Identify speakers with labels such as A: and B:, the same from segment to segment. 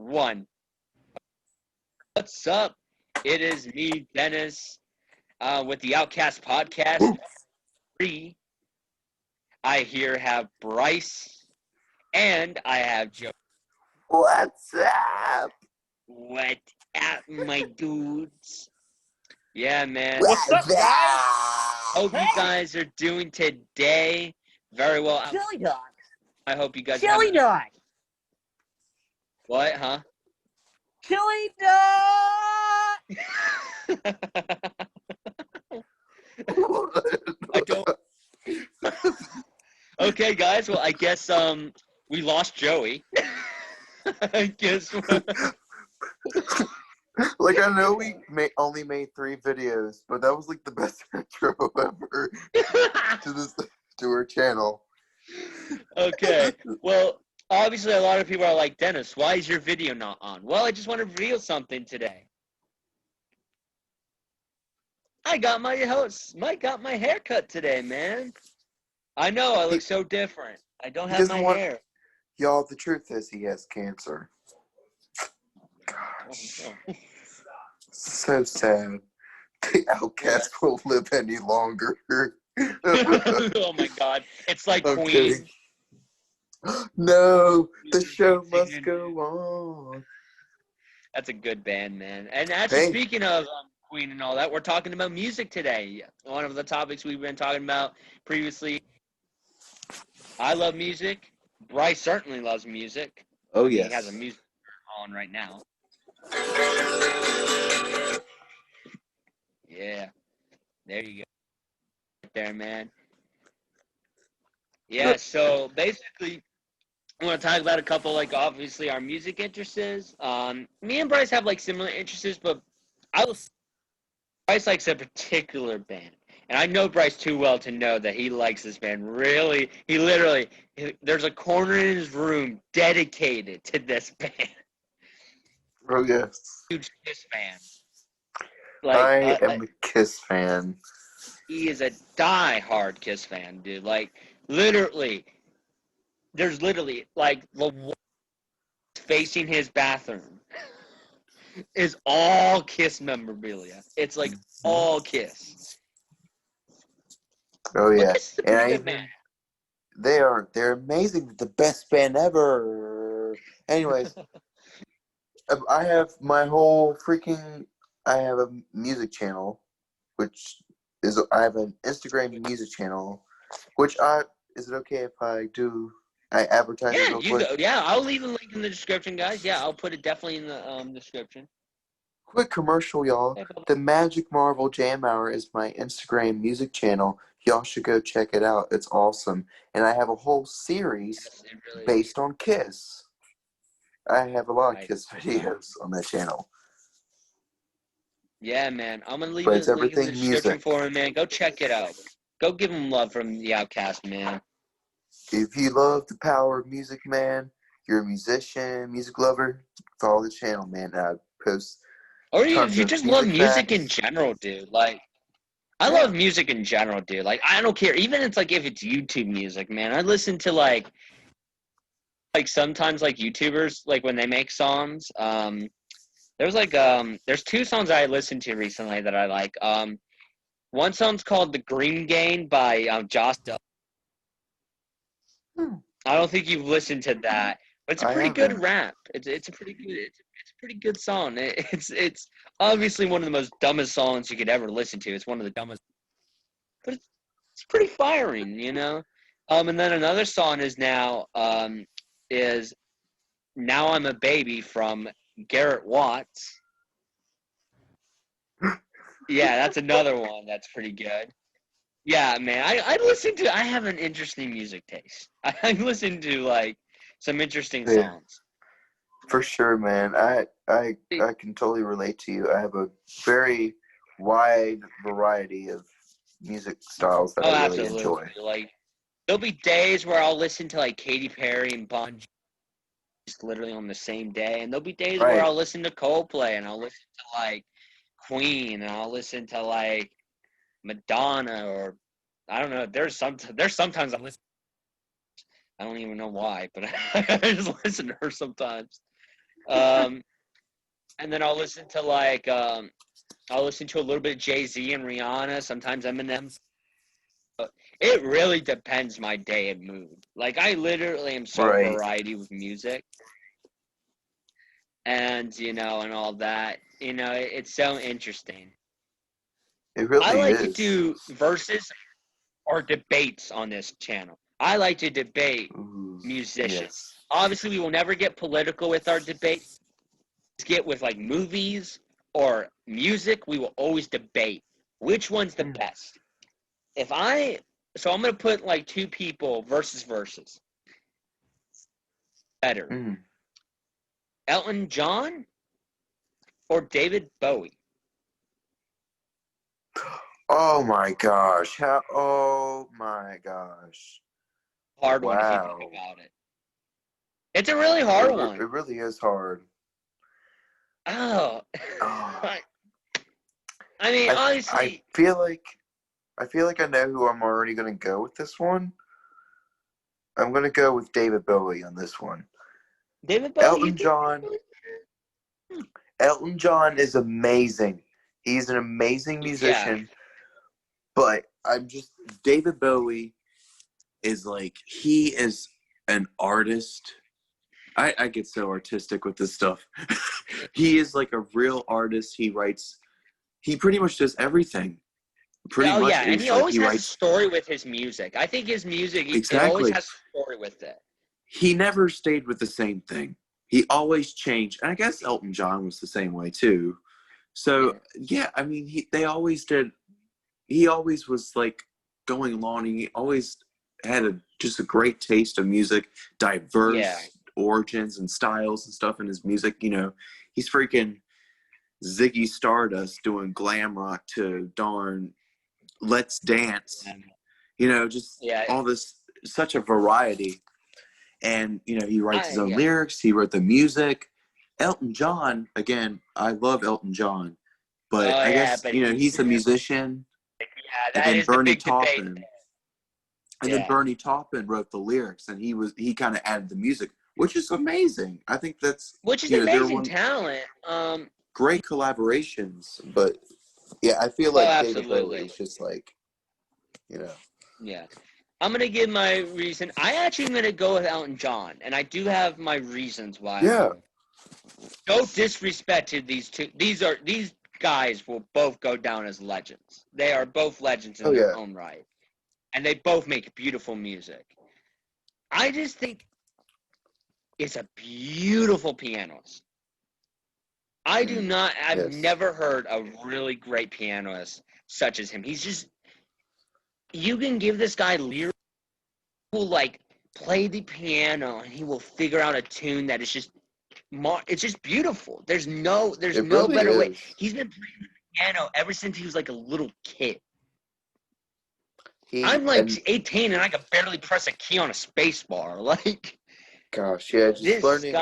A: 1. What's up? It is me, Dennis, with the Outcast podcast. 3. I here have Bryce, and I have Joe.
B: What's up?
A: What up, my dudes? Yeah, man.
B: What's up, guys?
A: Hope you guys are doing today very well.
C: Chili dogs.
A: I hope you guys
C: Chili dog.
A: What, huh?
C: Chili dog.
A: I don't. Okay, guys. Well, I guess we lost Joey. I guess.
B: Like, I know we only made 3 videos, but that was like the best intro ever to our channel.
A: Okay. Well, obviously, a lot of people are like, Dennis, why is your video not on? Well, I just want to reveal something today. I got my haircut today, man. I know I look so different. I don't have my hair.
B: Y'all, the truth is he has cancer.
A: Gosh.
B: So sad. The Outcast won't live any longer.
A: Oh my God. It's like
B: I'm
A: Queen.
B: kidding. No, the show must go on.
A: That's a good band, man. And actually, speaking of Queen and all that, we're talking about music today. One of the topics we've been talking about previously. I love music. Bryce certainly loves music.
B: Oh, yes.
A: He has a music on right now. Yeah. There you go. Right there, man. Yeah, so basically, I want to talk about a couple, like, obviously, our music interests. Me and Bryce have, like, similar interests, but Bryce likes a particular band. And I know Bryce too well to know that he likes this band. Really, there's a corner in his room dedicated to this band.
B: Oh, yes.
A: Huge Kiss fan.
B: I am a Kiss fan.
A: He is a die-hard Kiss fan, dude. Like, literally, there's literally, like, the wall facing his bathroom is all Kiss memorabilia. It's, like, all Kiss.
B: Oh, yeah.
A: Kiss is a pretty good band.
B: They're amazing. The best band ever. Anyways, I have I have a music channel, I have an Instagram music channel, is it okay if I advertise it real quick?
A: Yeah, I'll leave a link in the description, guys. Yeah, I'll put it definitely in the description.
B: Quick commercial, y'all. The Magic Marvel Jam Hour is my Instagram music channel. Y'all should go check it out. It's awesome. And I have a whole series based on Kiss. I have a lot of Kiss videos on that channel.
A: Yeah, man. I'm going to leave a link in the description for him, man. Go check it out. Go give him love from the Outcast, man.
B: If you love the power of music, man, you're a musician, music lover, follow the channel, man. I post
A: Or if you just love music in general, dude. Like, I love music in general, dude. Like, I don't care. Even if it's YouTube music, man. I listen to, like sometimes, like, YouTubers, like, when they make songs, there's 2 songs I listened to recently that I like. One song's called "The Green Gain" by Josh. I don't think you've listened to that, but it's a pretty good rap. It's a pretty good song. It's obviously one of the most dumbest songs you could ever listen to. It's one of the dumbest, but it's pretty firing, you know. And then another song is "Now I'm a Baby" from Garrett Watts. Yeah, that's another one that's pretty good. Yeah, man, I have an interesting music taste. I listen to, like, some interesting songs.
B: For sure, man. I can totally relate to you. I have a very wide variety of music styles that I really enjoy.
A: Like, there'll be days where I'll listen to, like, Katy Perry and Bon Jovi just literally on the same day, and there'll be days where I'll listen to Coldplay, and I'll listen to, like, Queen, and I'll listen to, like, Madonna, or I don't know. There's sometimes I listen. I don't even know why, but I just listen to her sometimes. And then I'll listen to I'll listen to a little bit of Jay-Z and Rihanna, sometimes Eminem. It really depends my day and mood. Like, I literally am so
B: Right.
A: variety with music. And, and all that. It's so interesting.
B: It really
A: I like
B: is.
A: to do verses or debates on this channel. I like to debate musicians.
B: Yes.
A: Obviously, we will never get political with our debates. Get with like movies or music, we will always debate which one's the best. So I'm gonna put like two people versus. Better, Elton John or David Bowie?
B: Oh my gosh! Oh my gosh!
A: Hard one if you think about it. It's a really hard one.
B: It really is hard.
A: Oh. I mean, honestly,
B: I feel like I know who I'm already gonna go with this one. I'm gonna go with David Bowie on this one.
A: David Bowie.
B: Elton John is amazing. He's an amazing musician. Yeah. But David Bowie is like, he is an artist. I get so artistic with this stuff. He is like a real artist. He pretty much does everything.
A: And he always has a story with his music. I think his music, it always has a story with it.
B: He never stayed with the same thing. He always changed. And I guess Elton John was the same way too. So, yeah, I mean, they always did. He always was like going along. He always had just a great taste of music, diverse origins and styles and stuff in his music. He's freaking Ziggy Stardust doing glam rock to darn Let's Dance. All this, such a variety. And, he writes his own lyrics. He wrote the music. Elton John, again, I love Elton John. But I guess, he's a musician.
A: Yeah, that is the big debate.
B: And then Bernie Taupin wrote the lyrics, and he kind of added the music, which is amazing. I think that's
A: amazing talent.
B: Great collaborations, but I feel like David Bowie is just like,
A: Yeah, I'm gonna give my reason. I actually am gonna go with Elton John, and I do have my reasons why.
B: Yeah.
A: No disrespect to these two. These guys will both go down as legends. They are both legends in their own right. And they both make beautiful music. I just think it's a beautiful pianist. I've never heard a really great pianist such as him. He's just, you can give this guy lyrics, who will like play the piano and he will figure out a tune that is just, it's just beautiful. There's no better way. He's been playing the piano ever since he was like a little kid. I'm like 18 and I can barely press a key on a space bar. Like,
B: gosh, just learning.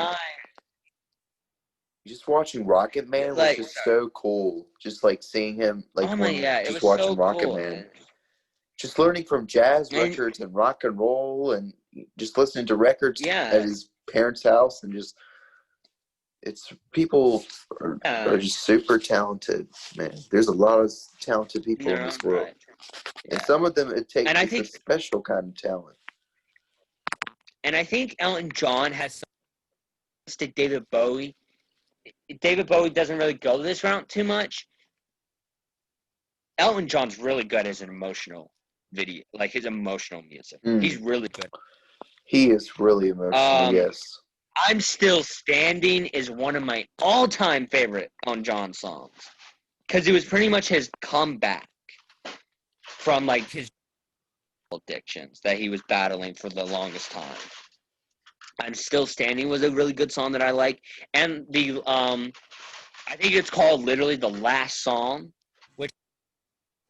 B: Just watching Rocket Man was just so cool. Just like seeing him, like just watching so Rocket Man. Man. Just learning from jazz records and rock and roll, and just listening to records at his parents' house, and just people are just super talented, man. There's a lot of talented people in this world. Right. And some of them, it takes a special kind of talent.
A: And I think Elton John has to David Bowie. David Bowie doesn't really go this route too much. Elton John's really good as an emotional video, like his emotional music. He's really good.
B: He is really emotional, yes.
A: I'm Still Standing is one of my all-time favorite Elton John songs. Because it was pretty much his comeback from like his addictions that he was battling for the longest time. I'm Still Standing was a really good song that I like. And the I think it's called literally The Last Song, which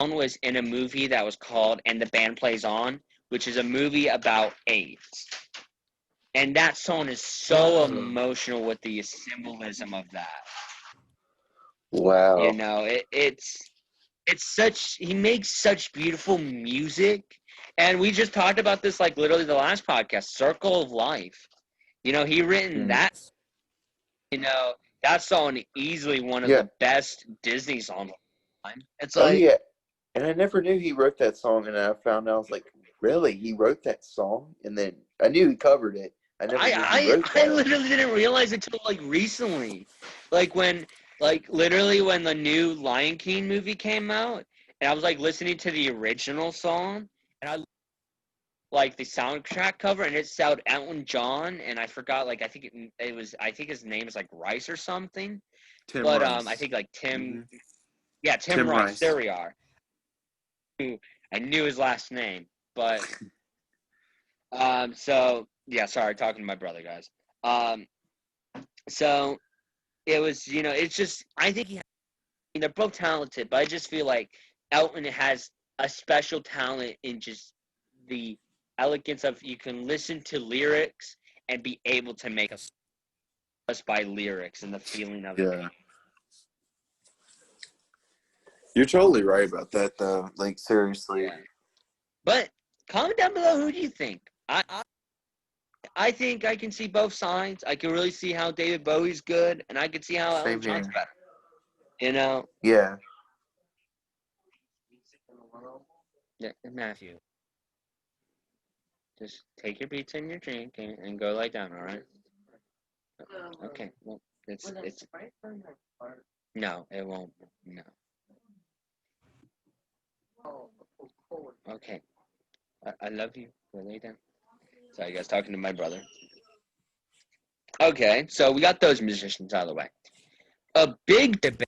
A: was in a movie that was called And the Band Plays On, which is a movie about AIDS. And that song is so emotional with the symbolism of that.
B: Wow.
A: It's such, he makes such beautiful music. And we just talked about this like literally the last podcast, Circle of Life. He written that. that song easily one of the best Disney songs of all time. It's
B: oh
A: like,
B: yeah, and I never knew he wrote that song, and I found out I was like, really, he wrote that song, and then I knew he covered it. I never knew he wrote
A: I
B: that.
A: literally didn't realize it until like recently, literally when the new Lion King movie came out, and I was like listening to the original song, and I like the soundtrack cover, and it said Elton John, and I forgot, like, I think it was, I think his name is like Rice or something,
B: Tim
A: but
B: Rice.
A: I think like Tim,
B: Mm-hmm.
A: yeah, Tim Rice.
B: Rice.
A: There we are. I knew his last name, but so yeah, sorry, talking to my brother, guys. So it was, it's just, I think they're both talented, but I just feel like Elton has a special talent in just the elegance of, you can listen to lyrics and be able to make us by lyrics and the feeling of it.
B: You're totally right about that, though. Like, seriously.
A: Yeah. But comment down below, who do you think? I think I can see both sides. I can really see how David Bowie's good, and I can see how Elton John's better.
B: Yeah.
A: Yeah, Matthew. Just take your pizza and your drink and go lie down, all right? Okay. Well, it's no, it won't. No. Okay. I love you. Go lay down. Sorry, guys, talking to my brother. Okay, so we got those musicians out of the way. A big debate.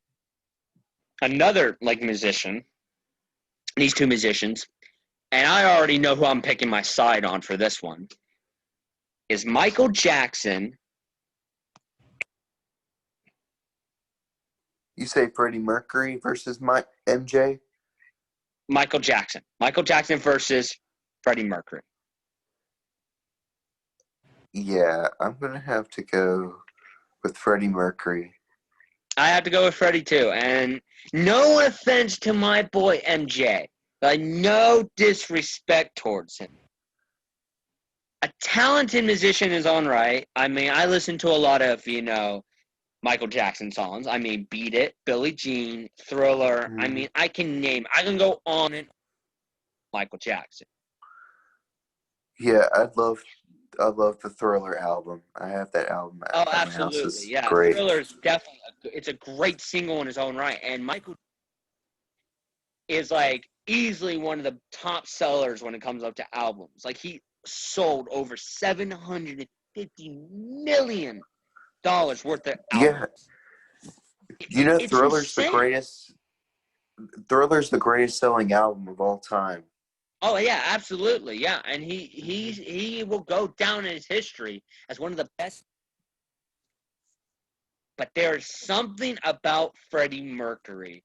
A: Another musician. These two musicians, and I already know who I'm picking my side on for this one. Is Michael Jackson.
B: You say Freddie Mercury versus MJ?
A: Michael Jackson. Michael Jackson versus Freddie Mercury.
B: Yeah, I'm going to have to go with Freddie Mercury.
A: I have to go with Freddie too. And no offense to my boy MJ, but no disrespect towards him. A talented musician in his own right. I mean, I listen to a lot of, Michael Jackson songs. I mean, Beat It, Billie Jean, Thriller. Mm-hmm. I mean, I can go on and on. Michael Jackson.
B: Yeah, I love the Thriller album. I have that album at my house. It's great.
A: Thriller is definitely it's a great single in his own right, and Michael is easily one of the top sellers when it comes up to albums. Like, he sold over $750 million worth of albums.
B: Yeah. Thriller's insane. Thriller's the greatest selling album of all time.
A: Oh yeah, absolutely, yeah, and he will go down in his history as one of the best. But there's something about Freddie Mercury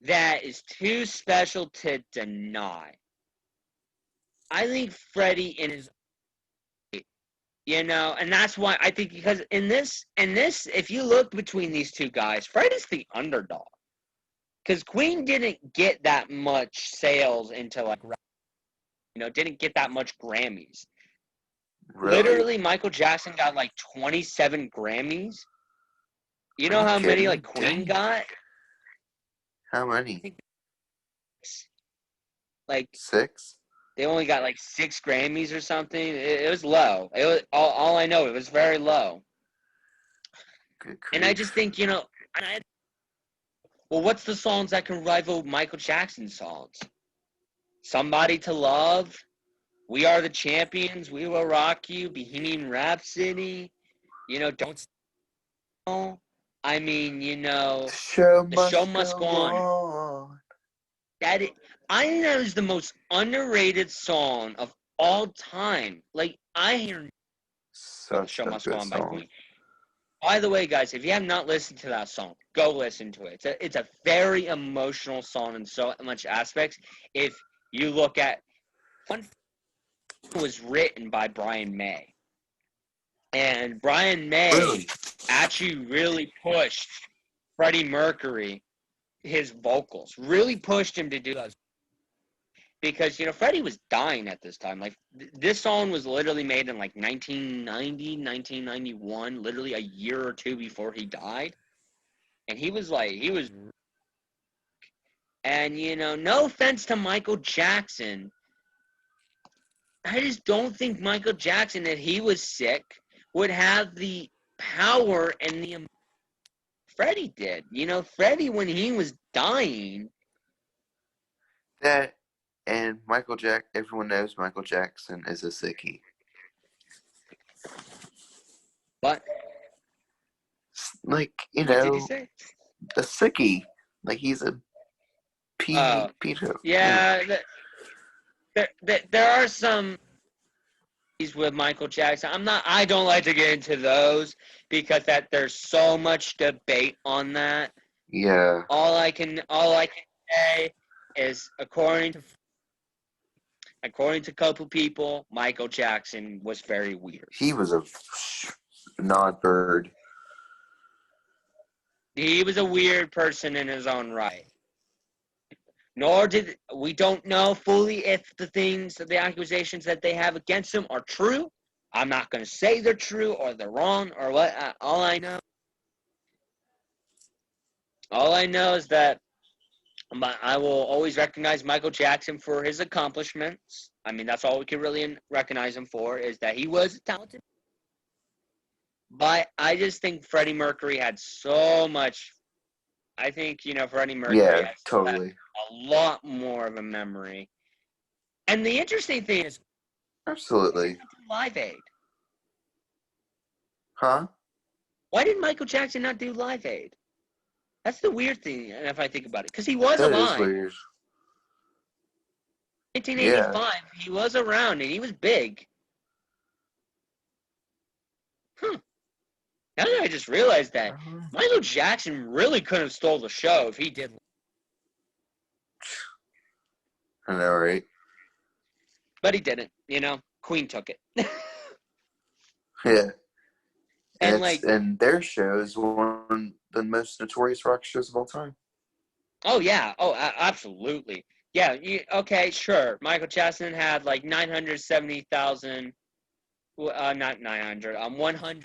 A: that is too special to deny. I think Freddie in his, and that's why I think, because in this, if you look between these two guys, Freddie's the underdog. Because Queen didn't get that much sales into didn't get that much Grammys. Really? Literally, Michael Jackson got 27 Grammys. You know how many Queen got?
B: How many?
A: I think
B: 6?
A: They only got 6 Grammys or something. It was low. It was all I know. It was very low. And I just think, well, what's the songs that can rival Michael Jackson's songs? Somebody to Love, We Are the Champions, We Will Rock You, Bohemian Rhapsody, Don't Know. I mean, the show must go on. I think that is the most underrated song of all time. I hear
B: such Show Must Go On by Queen.
A: By the way, guys, if you have not listened to that song, go listen to it. It's a very emotional song in so much aspects. If you look at, one was written by Brian May. And Brian May actually really pushed Freddie Mercury, his vocals, really pushed him to do those. because, Freddie was dying at this time. Like, this song was literally made in, like, 1990, 1991, literally a year or two before he died. And and, no offense to Michael Jackson, I just don't think Michael Jackson, if he was sick, would have the power and the Freddie did. Freddie, when he was dying.
B: That and everyone knows Michael Jackson is a sickie.
A: What?
B: Like,
A: What did he say?
B: A sickie. Like, he's a pedo.
A: Yeah, there are some with Michael Jackson. I don't like to get into those because there's so much debate on that.
B: Yeah.
A: All I can say is according to a couple people, Michael Jackson was very weird.
B: He was a nod bird.
A: He was a weird person in his own right. We don't know fully if the accusations that they have against him are true. I'm not going to say they're true or they're wrong or what. All I know is that I will always recognize Michael Jackson for his accomplishments. I mean, that's all we can really recognize him for, is that he was talented. But I just think Freddie Mercury had so much. I think, Freddie Mercury had
B: totally
A: a lot more of a memory. And the interesting thing is,
B: absolutely,
A: Live Aid.
B: Huh?
A: Why did Michael Jackson not do Live Aid? That's the weird thing, if I think about it, because he was
B: that
A: alive.
B: Is weird.
A: 1985, he was around and he was big. Now that I just realized that Michael Jackson really could have stole the show if he did.
B: I know, right?
A: But he didn't. Queen took it.
B: Yeah.
A: And
B: their show is one of the most notorious rock shows of all time.
A: Oh yeah. Oh, absolutely. Yeah. Okay. Sure. Michael Jackson had like 970,000. Not 900. 100,000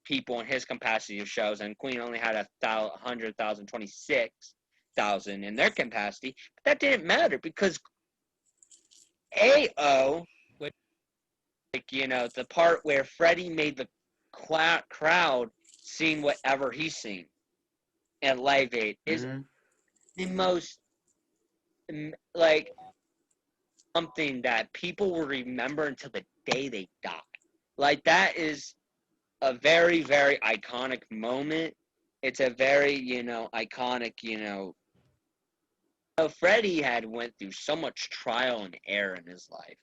A: people in his capacity of shows, and Queen only had 100,000, 26,000 in their capacity. But that didn't matter because AO, the part where Freddie made the crowd sing whatever he's seen at Live Aid is the most, like, something that people will remember until the day they die. Like, that is a very, very iconic moment. It's a very, iconic, Freddie had went through so much trial and error in his life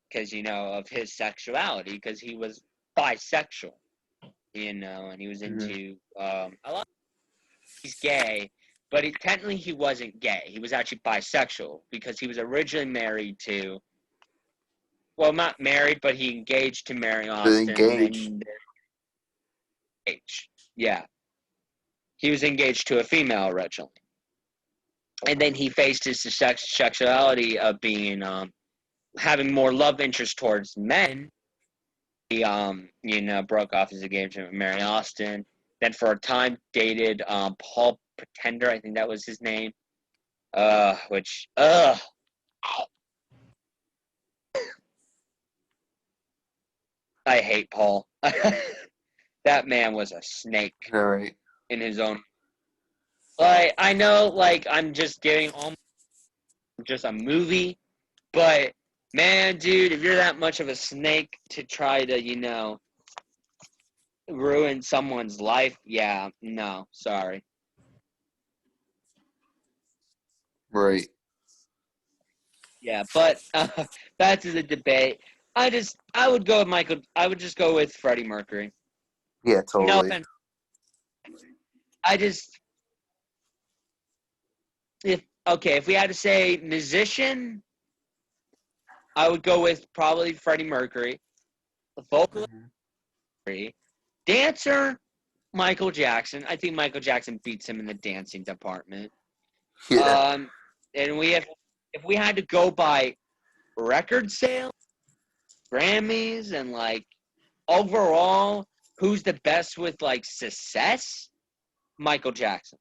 A: because, of his sexuality, because he was bisexual, and he was into, a lot. He's gay, but technically he wasn't gay. He was actually bisexual because he was originally married to, well, not married, but he engaged to Mary Austin.
B: Engaged.
A: Yeah. He was engaged to a female originally. And then he faced his sexuality of being, having more love interest towards men. He, broke off his engagement with Mary Austin. Then for a time dated, Paul Pretender, I think that was his name. I hate Paul. That man was a snake.
B: All right.
A: In his own. Like, I know, like, I'm just getting just a movie, but man, dude, if you're that much of a snake to try to, ruin someone's life, yeah, no, sorry.
B: Right.
A: Yeah, but back to the debate. I would go with I would just go with Freddie Mercury.
B: Yeah, totally.
A: No offense. If we had to say musician, I would go with probably Freddie Mercury. The vocalist, dancer, Michael Jackson. I think Michael Jackson beats him in the dancing department.
B: Yeah.
A: And if if we had to go by record sales, Grammys, and like overall, who's the best with like success? Michael Jackson.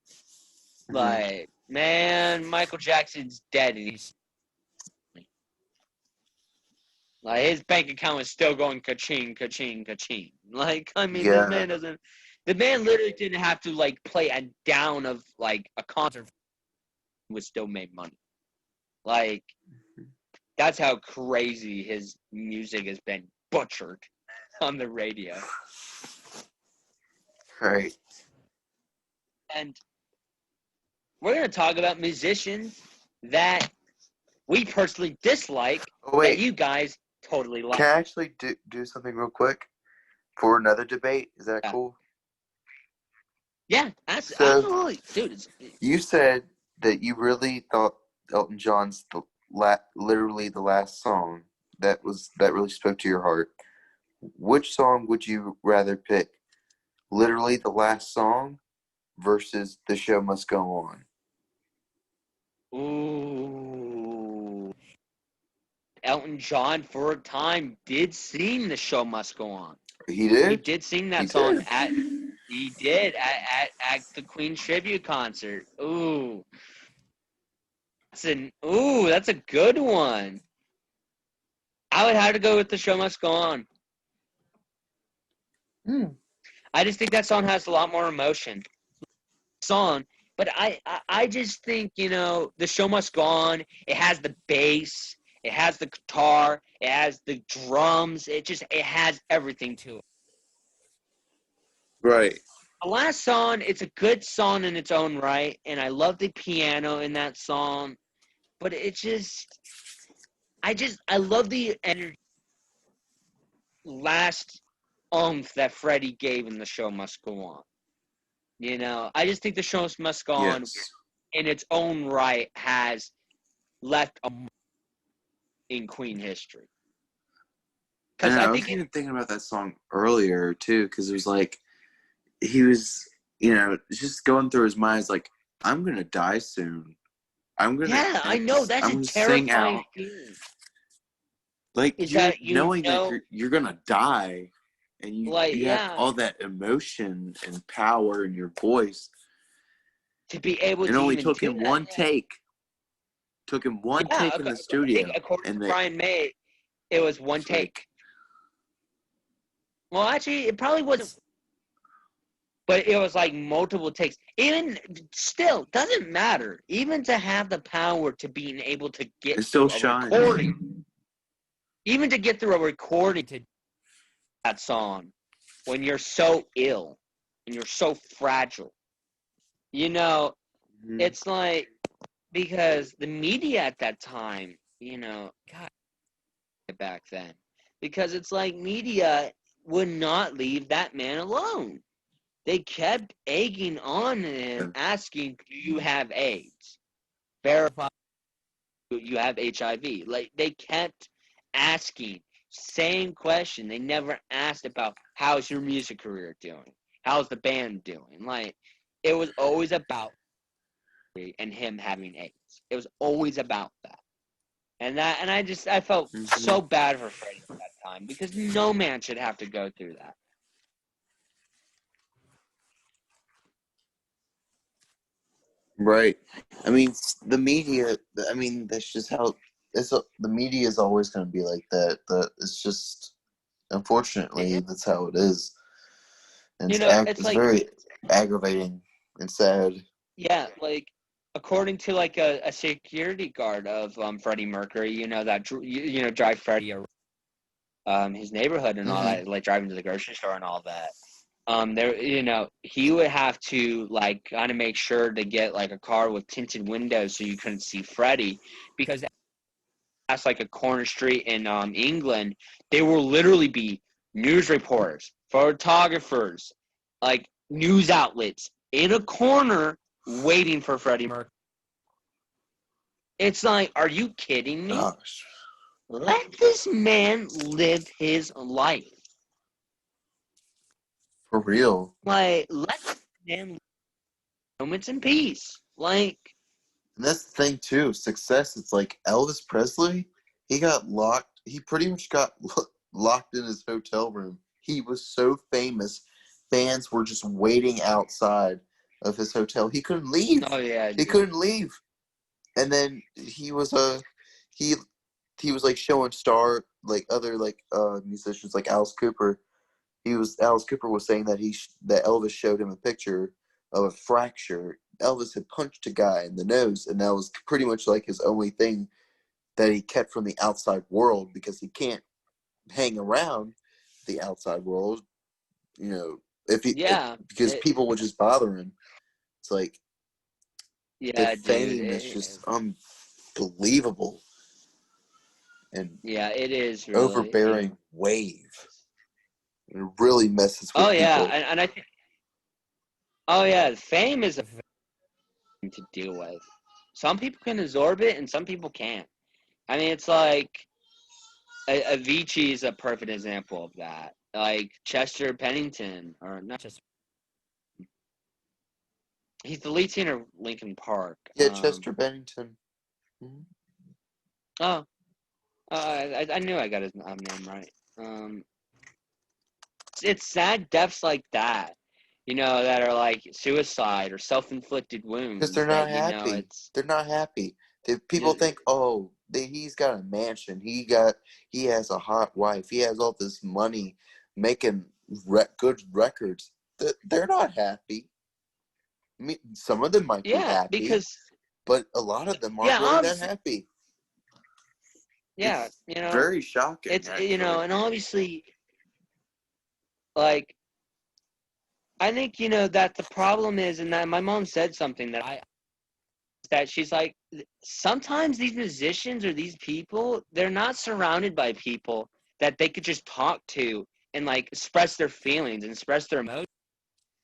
A: Like, man, Michael Jackson's dead. And he's like, his bank account is still going ka-ching, ka-ching, ka-ching. Like, I mean, this man doesn't. The man literally didn't have to like play a down of like a concert. Was still made money. Like, that's how crazy his music has been butchered on the radio.
B: Right.
A: And we're going to talk about musicians that we personally dislike, that you guys totally like.
B: Can I actually do something real quick for another debate? Is that cool?
A: Yeah, absolutely. Dude,
B: you said that you really thought Elton John's literally the last song that really spoke to your heart. Which song would you rather pick? Literally the last song versus The Show Must Go On?
A: Ooh. Elton John, for a time, did sing The Show Must Go On.
B: He did?
A: He did sing that song at the Queen tribute concert. Ooh. That's a good one. I would have to go with The Show Must Go On. I just think that song has a lot more emotion. But I just think, The Show Must Go On, it has the bass, it has the guitar, it has the drums, it has everything to it.
B: Right.
A: The last song, it's a good song in its own right, and I love the piano in that song, but I love the energy, last oomph that Freddie gave in The Show Must Go On. I just think The Show Must Go On in its own right has left a mark in Queen history.
D: I was even thinking about that song earlier too, because it was like he was, just going through his mind. It's like, I'm gonna die soon.
A: I know, that's a terrifying feeling.
D: Like, knowing that you're gonna die, and you have all that emotion and power in your voice.
A: To be able to
D: it only took him one take. Took him one take in the studio.
A: According to Brian May, it was one take. Well, actually, it probably wasn't. But it was like multiple takes. Even still, doesn't matter. Even to have the power to being able to get through a recording. Even to get through a recording to that song when you're so ill and you're so fragile. It's like, because the media at that time, God, back then, because it's like media would not leave that man alone. They kept egging on him, asking, do you have AIDS? Verify you have HIV. Like, they kept asking, same question. They never asked about, how's your music career doing? How's the band doing? Like, it was always about and him having AIDS. It was always about that. And I felt so bad for Freddie at that time, because no man should have to go through that.
B: Right. I mean, the media, that's just how the media is always going to be like that. It's just, unfortunately, that's how it is. And it's like, very aggravating and sad.
A: Yeah, like, according to like a security guard of Freddie Mercury, that drive Freddie around his neighborhood and all that, like driving to the grocery store and all that. He would have to like kind of make sure to get like a car with tinted windows so you couldn't see Freddie, because that's like a corner street in England. There will literally be news reporters, photographers, like news outlets in a corner waiting for Freddie Mercury. It's like, are you kidding me?
B: Gosh.
A: Let this man live his life.
B: For real.
A: Like, let this man live moments in peace. Like,
B: And that's the thing too. Success. It's like Elvis Presley. He got locked. He pretty much got locked in his hotel room. He was so famous. Fans were just waiting outside of his hotel. He couldn't leave.
A: Oh yeah,
B: he
A: dude.
B: couldn't leave. And then he was he was like showing other musicians like Alice Cooper. Alice Cooper was saying that that Elvis showed him a picture of a fracture. Elvis had punched a guy in the nose, and that was pretty much like his only thing that he kept from the outside world, because he can't hang around the outside world, because people would just bother him. It's like the fame is just unbelievable, and
A: it is really
B: overbearing wave. It really messes with people.
A: And I think fame is a thing to deal with. Some people can absorb it, and some people can't. I mean, it's like Avicii is a perfect example of that. Like Chester Bennington, or not Chester. He's the lead singer of Linkin Park.
B: Yeah, Chester Bennington. Mm-hmm.
A: Oh, I knew I got his name right. It's sad deaths like that, that are like suicide or self-inflicted wounds.
B: Because they're not happy. They're not happy. People think, he's got a mansion. He has a hot wife. He has all this money, making good records. They're not happy. I mean, some of them might be happy, but a lot of them aren't really that happy.
A: Yeah,
D: it's very shocking.
A: It's and obviously, like, I think that the problem is, and that my mom said something that she's like, sometimes these musicians or these people, they're not surrounded by people that they could just talk to and like express their feelings and express their emotions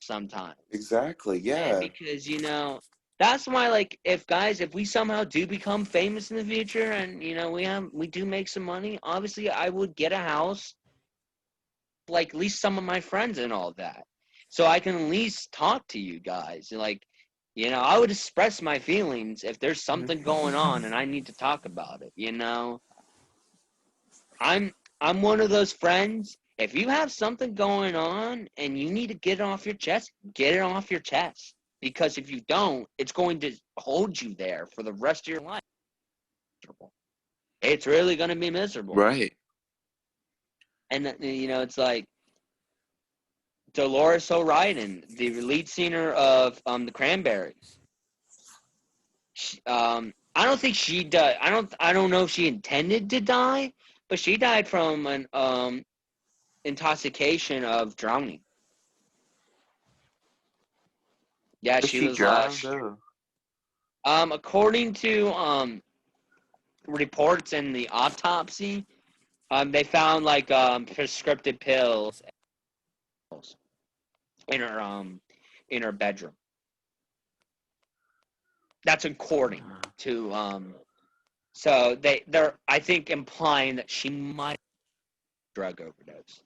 A: sometimes.
B: Exactly, yeah.
A: And because that's why, like, if we somehow do become famous in the future, and we do make some money, obviously I would get a house, like at least some of my friends and all that, so I can at least talk to you guys. Like, I would express my feelings if there's something going on and I need to talk about it. I'm one of those friends. If you have something going on and you need to get it off your chest, get it off your chest. Because if you don't, it's going to hold you there for the rest of your life. It's really going to be miserable.
D: Right.
A: And, it's like Dolores O'Riordan, the lead singer of the Cranberries. I don't think she died. I don't know if she intended to die, but she died from an intoxication of drowning. Yeah, she was
B: drowned.
A: According to reports in the autopsy, they found like prescriptive pills in her bedroom. That's according to so they're I think implying that she might have drug overdose.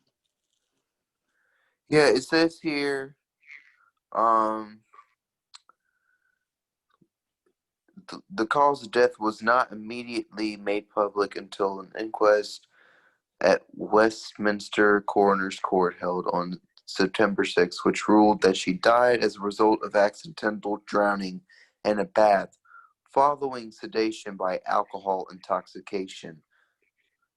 B: Yeah, it says here the cause of death was not immediately made public until an inquest at Westminster Coroner's Court held on September 6, which ruled that she died as a result of accidental drowning in a bath following sedation by alcohol intoxication.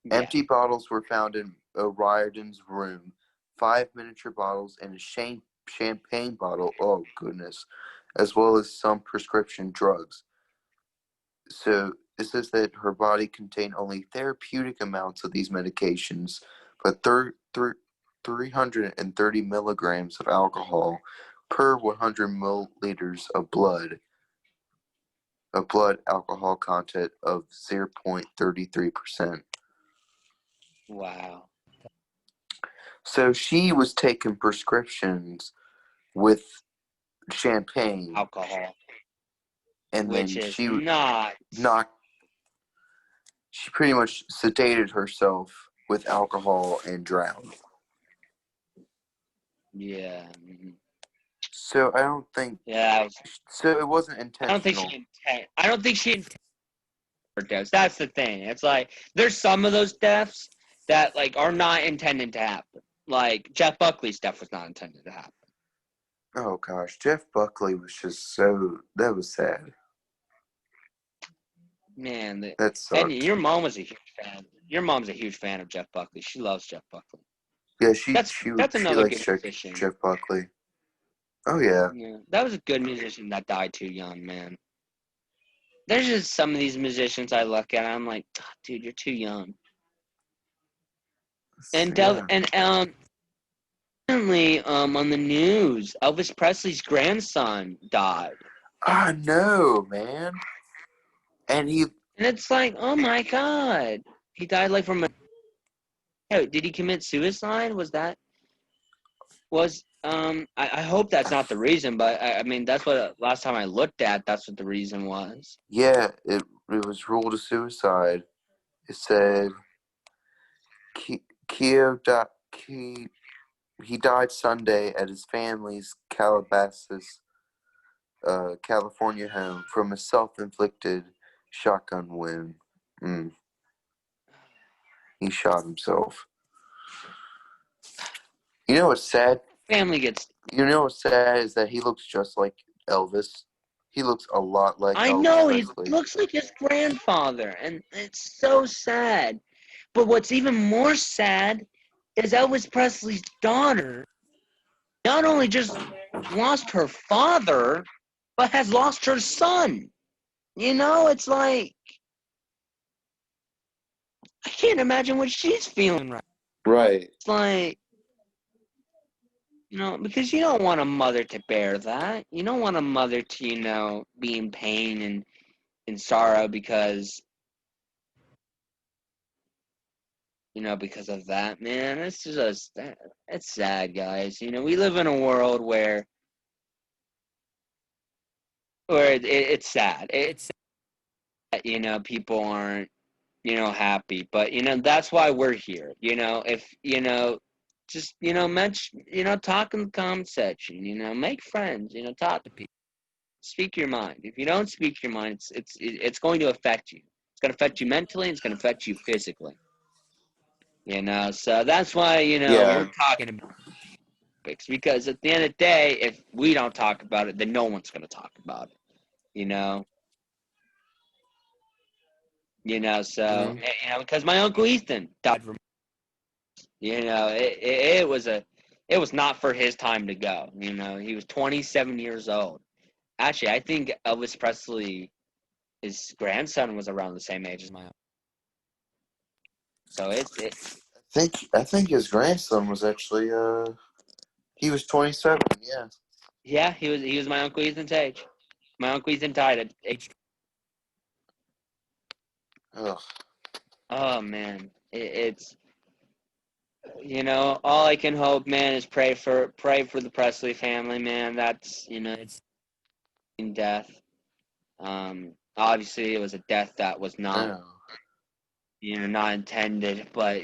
B: Yeah. Empty bottles were found in O'Riordan's room, 5 miniature bottles and a champagne bottle, oh goodness, as well as some prescription drugs. So it says that her body contained only therapeutic amounts of these medications, but 330 milligrams of alcohol per 100 milliliters of blood. A blood alcohol content of 0.33%.
A: Wow.
B: So she was taking prescriptions with champagne.
A: Alcohol.
B: And
A: which
B: then
A: is
B: she
A: not.
B: She pretty much sedated herself with alcohol and drowned.
A: Yeah.
B: So I don't think.
A: Yeah.
B: So it wasn't
A: I don't think
B: intentional.
A: she intended for deaths. That's the thing. It's like there's some of those deaths that like are not intended to happen. Like Jeff Buckley's death was not intended to happen.
B: Oh gosh, Jeff Buckley was just so. That was sad.
A: Man,
B: That sucked.
A: and your mom was a huge fan. Your mom's a huge fan of Jeff Buckley. She loves Jeff Buckley.
B: Yeah, she
A: another
B: likes
A: good musician.
B: Jeff Buckley. Oh yeah.
A: Yeah, that was a good musician that died too young, man. There's just some of these musicians I look at, I'm like, dude, you're too young. And recently, on the news, Elvis Presley's grandson died.
B: I know, man. And
A: it's like, oh my god, he died like from a. Did he commit suicide? I hope that's not the reason, but I mean that's what last time I looked at. That's what the reason was.
B: Yeah, it was ruled a suicide. It said he died Sunday at his family's Calabasas, California home from a self-inflicted shotgun wound. He shot himself. You know what's sad? You know what's sad is that he looks just like Elvis. He looks a lot like
A: I
B: Elvis
A: know,
B: Presley.
A: He looks like his grandfather, and it's so sad. But what's even more sad is Elvis Presley's daughter not only just lost her father, but has lost her son. You know, it's like, I can't imagine what she's feeling
B: Right.
A: It's like, because you don't want a mother to bear that. You don't want a mother to, be in pain and in sorrow because because of that, man. It's just, it's sad, guys. We live in a world where it's sad. It's sad, people aren't, happy. But, that's why we're here. If, just, talk in the comment section, make friends, talk to people. Speak your mind. If you don't speak your mind, it's going to affect you. It's going to affect you mentally, and it's going to affect you physically. So that's why, we're talking about topics, because at the end of the day, if we don't talk about it, then no one's going to talk about it, so, because my Uncle Ethan died from, it was not for his time to go, he was 27 years old. Actually, I think Elvis Presley, his grandson was around the same age as my uncle. So
B: I think his grandson was actually he was 27. Yeah.
A: Yeah, he was my Uncle Ethan's age. My Uncle Ethan died at age.
B: Ugh.
A: Oh man, it's all I can hope, man, is pray for the Presley family, man. That's it's in death. Obviously it was a death that was not not intended, but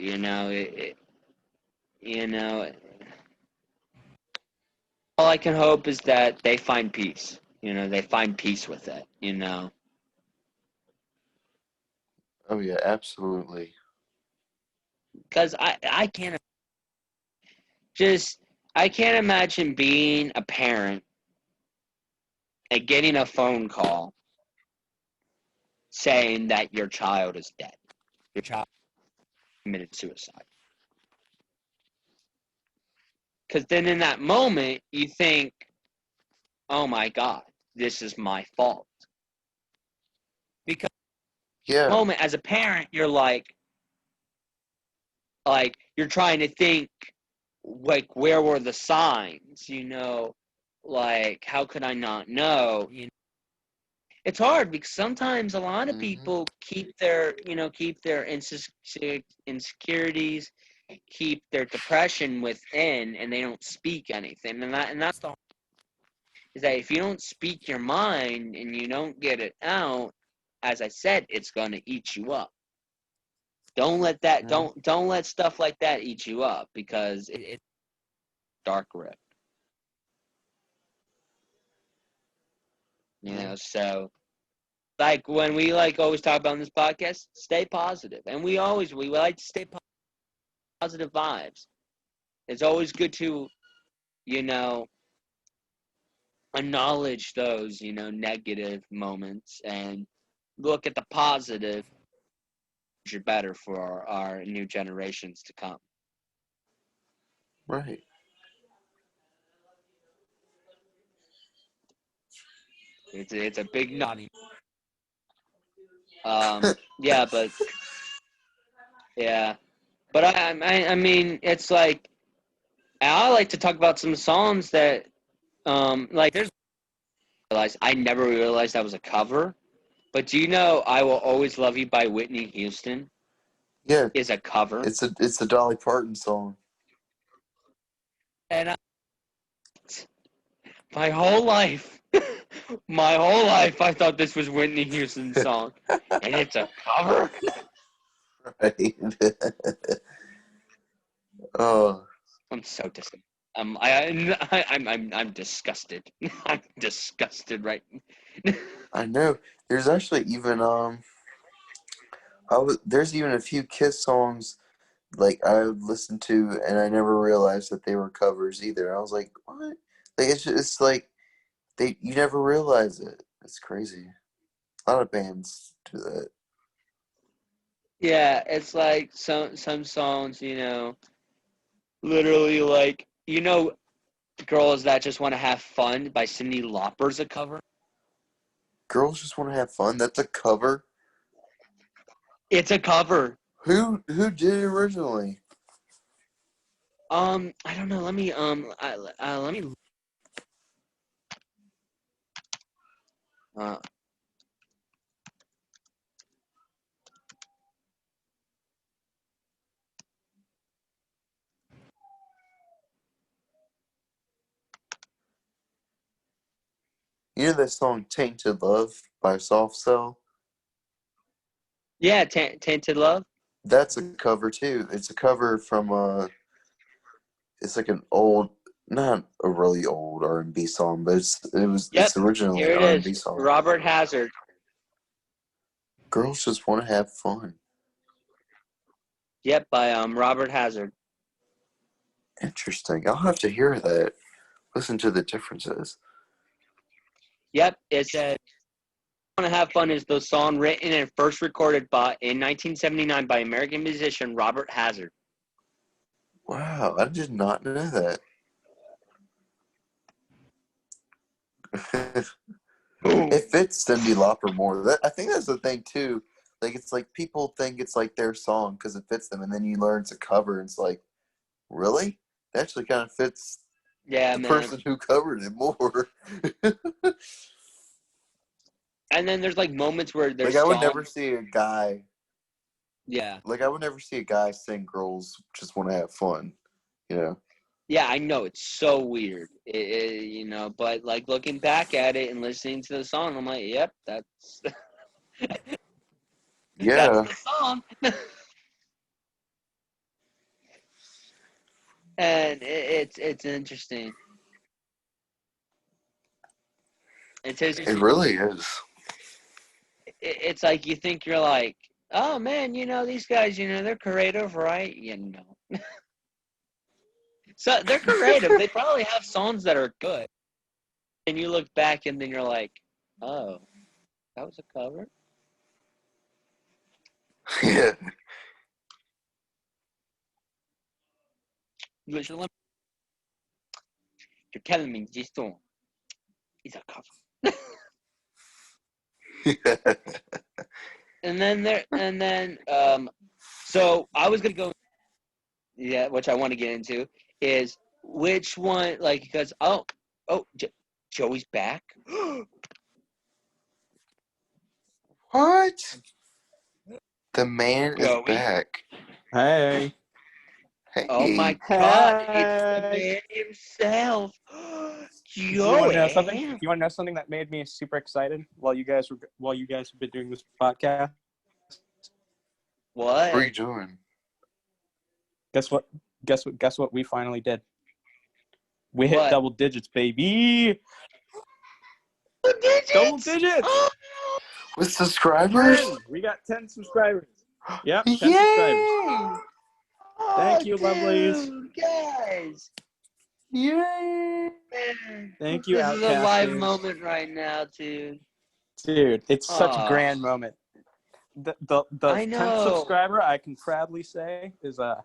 A: all I can hope is that they find peace. They find peace with it.
B: Oh yeah, absolutely.
A: Because I can't imagine being a parent and getting a phone call saying that your child is dead. Your child committed suicide. Because then in that moment, you think, oh my God, this is my fault. Because in that moment, as a parent, you're like you're trying to think, like, where were the signs? Like, how could I not know? It's hard because sometimes a lot of people keep their insecurities, keep their depression within, and they don't speak anything. And that's the is that if you don't speak your mind and you don't get it out, as I said, it's gonna eat you up. Don't let that don't let stuff like that eat you up, because it's dark rip. You know, so like when we like always talk about in this podcast, stay positive, and we like to stay positive vibes. It's always good to, you know, acknowledge those, you know, negative moments and look at the positive. You're better for our new generations to come.
B: Right.
A: It's a big naughty. Yeah, but yeah, but I mean, it's like I like to talk about some songs that like there's I never realized that was a cover. But do you know "I Will Always Love You" by Whitney Houston
B: Yeah.
A: is a cover?
B: It's a Dolly Parton song.
A: And my whole life, I thought this was Whitney Houston's song, and it's a cover.
B: Right. Oh.
A: I'm so disgusted. I'm disgusted. I'm disgusted right.
B: I know. There's actually even there's even a few Kiss songs like I would listen to, and I never realized that they were covers either. I was like, what? Like it's like you never realize it. It's crazy. A lot of bands do that.
A: Yeah, it's like some songs, you know, literally like, you know, "Girls That Just Want to Have Fun" by Cyndi Lauper's a cover.
B: Girls Just Want to Have Fun. That's a cover.
A: It's a cover.
B: Who did it originally?
A: I don't know. Let me let me. Uh,
B: You know that song "Tainted Love" by Soft Cell?
A: yeah, Tainted Love.
B: That's a cover too. It's a cover from it's like an old, not a really old R&B song, but
A: Yep,
B: it's originally
A: here
B: an
A: it
B: R&B
A: is.
B: song.
A: Robert Hazard.
B: Girls Just Want to Have Fun.
A: Yep, by Robert Hazard.
B: Interesting. I'll have to hear that. Listen to the differences.
A: Yep, it said "Want to Have Fun" is the song written and first recorded in 1979 by American musician Robert Hazard.
B: Wow, I did not know that. It fits Cyndi Lauper more. I think that's the thing too. Like it's like people think it's like their song because it fits them, and then you learn it's a cover, and it's like, really? That actually kind of fits
A: Yeah,
B: the
A: man.
B: person who covered it more.
A: And then there's like moments where there's
B: like I would never see a guy.
A: Yeah.
B: Like I would never see a guy sing "Girls Just Want to Have Fun." You know.
A: Yeah, I know it's so weird, you know. But like looking back at it and listening to the song, I'm like, yep, that's
B: Yeah.
A: that's the song. And it's interesting.
B: It really is.
A: It's like you think you're like, oh man, you know these guys, you know they're creative, right? You know, so they're creative. They probably have songs that are good. And you look back and then you're like, oh, that was a cover.
B: Yeah.
A: You're telling me this song is a cover. And then so I was gonna go, yeah, which I want to get into is which one, like, because Joey's back.
B: What? The man is
A: Joey.
B: back.
E: Hey.
B: Hey.
A: Oh my God, it's the man himself. Joey.
E: You want to know something? You want to know something that made me super excited while you guys have been doing this podcast?
A: What?
B: What are you doing?
E: Guess what we finally did? We hit double digits, baby. Double digits.
A: Oh,
B: With subscribers?
E: 10. We got 10 subscribers. Yep, 10
B: Yay!
E: subscribers. Thank you, lovelies.
A: guys.
B: Yay!
A: Man,
E: Thank you,
A: this is a live
E: Outcasters.
A: moment right now, dude.
E: Dude, it's such a
A: Aw.
E: grand moment. The
A: I
E: 10th
A: know.
E: subscriber, I can proudly say, is a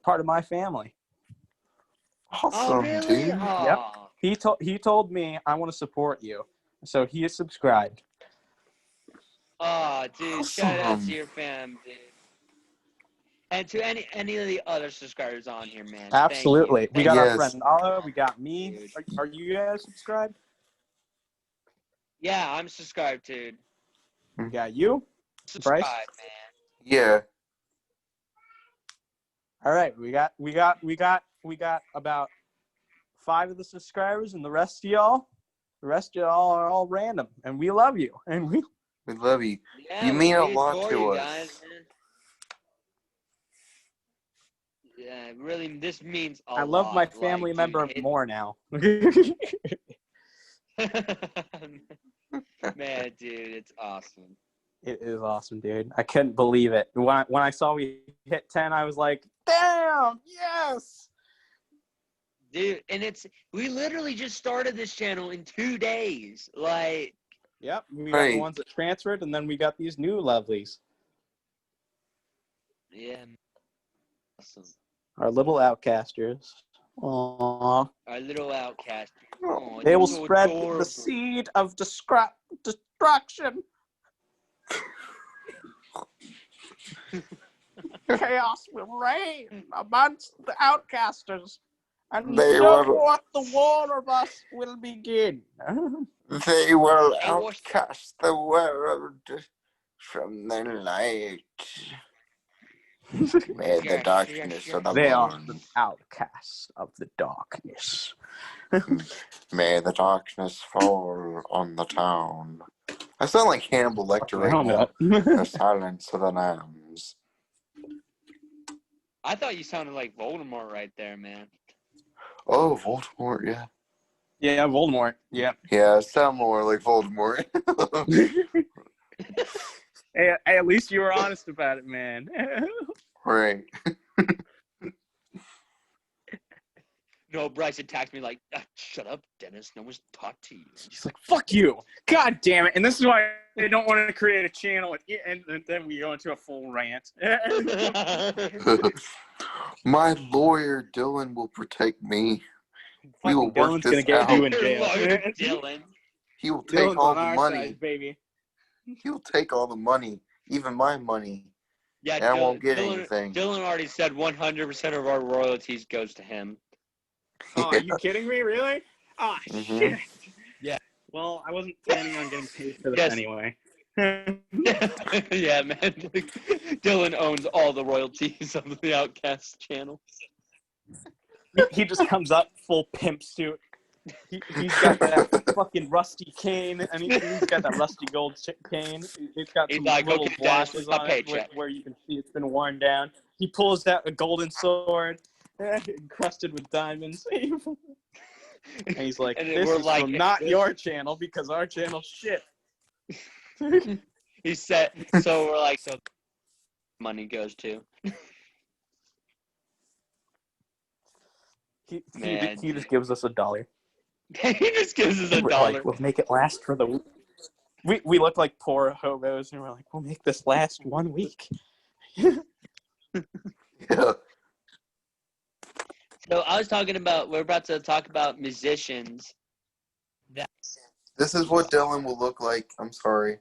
E: part of my family.
B: Awesome,
A: Oh, really?
B: dude.
A: Aw.
E: Yep. He told me I want to support you, so he is subscribed.
A: Oh, dude, shout out
B: Awesome.
A: to your fam, dude. And to any of the other subscribers on here, man.
E: Absolutely.
A: Thank
E: We
A: you.
E: got our
B: Yes.
E: friend Nala. We got me.
A: Dude.
E: Are you guys subscribed?
A: Yeah, I'm subscribed, dude.
E: We got you.
A: Subscribe,
E: Bryce?
A: man.
B: Yeah.
E: All right. We got about 5 of the subscribers, and the rest of y'all are all random, and we love you, and we.
B: We love you.
A: Yeah,
B: You mean a
A: we
B: lot
A: adore
B: to
A: you
B: us.
A: guys, man. Yeah, really, this means a lot.
E: I love my family
A: like,
E: member
A: dude,
E: more now.
A: Man, dude, it's awesome.
E: It is awesome, dude. I couldn't believe it. When I saw we hit 10, I was like, damn, yes.
A: Dude, and we literally just started this channel in 2 days. Like,
E: Yep, we got the ones that transferred, and then we got these new lovelies.
A: yeah, awesome.
E: Our little outcasters. Aww.
A: Our little outcast. Oh,
E: They
A: you're
E: will
A: so
E: spread
A: adorable.
E: the seed of destruction. Chaos will reign amongst the outcasters, and so forth the war of us will begin.
B: They will outcast the world from the light. May the darkness of the
E: They are
B: world.
E: the outcasts of the darkness.
B: May the darkness fall on the town. I sound like Hannibal Lecter right now. The silence of the lambs.
A: I thought you sounded like Voldemort right there, man.
B: Oh, Voldemort, yeah.
E: Yeah, Voldemort. Yeah.
B: Yeah, I sound more like Voldemort.
E: Hey, at least you were honest about it, man.
B: Right.
A: No, Bryce attacked me like, shut up, Dennis. No one's talked to you.
E: She's like, fuck you. God damn it. And this is why I don't want to create a channel, and then we go into a full rant.
B: My lawyer, Dylan, will protect me. We will work
E: Dylan's
B: this
E: gonna
B: out.
E: get you in jail.
A: Dylan.
B: He will take all the money.
E: Side, baby.
B: He will take all the money, even my money.
A: Yeah,
B: and I won't get anything.
A: Dylan already said 100% of our royalties goes to him.
E: Oh, are you kidding me? Really? Ah, shit.
A: Yeah.
E: Well, I wasn't planning on getting paid for this anyway.
A: Yeah, man. Dylan owns all the royalties of the Outcast channel.
E: He just comes up full pimp suit. He's got that fucking rusty cane, and he's got that rusty gold cane. It's got some little blotches on it where you can see it's been worn down. He pulls out a golden sword, encrusted with diamonds. And he's like, this is like, from not your channel, because our channel's shit.
A: He said, so we're like, so money goes to.
E: He just gives us $1.
A: He just gives us $1.
E: Like, we'll make it last for the week. We look like poor hobos, and we're like, we'll make this last 1 week.
B: Yeah.
A: So we're about to talk about musicians.
B: This is what Dylan will look like. I'm sorry.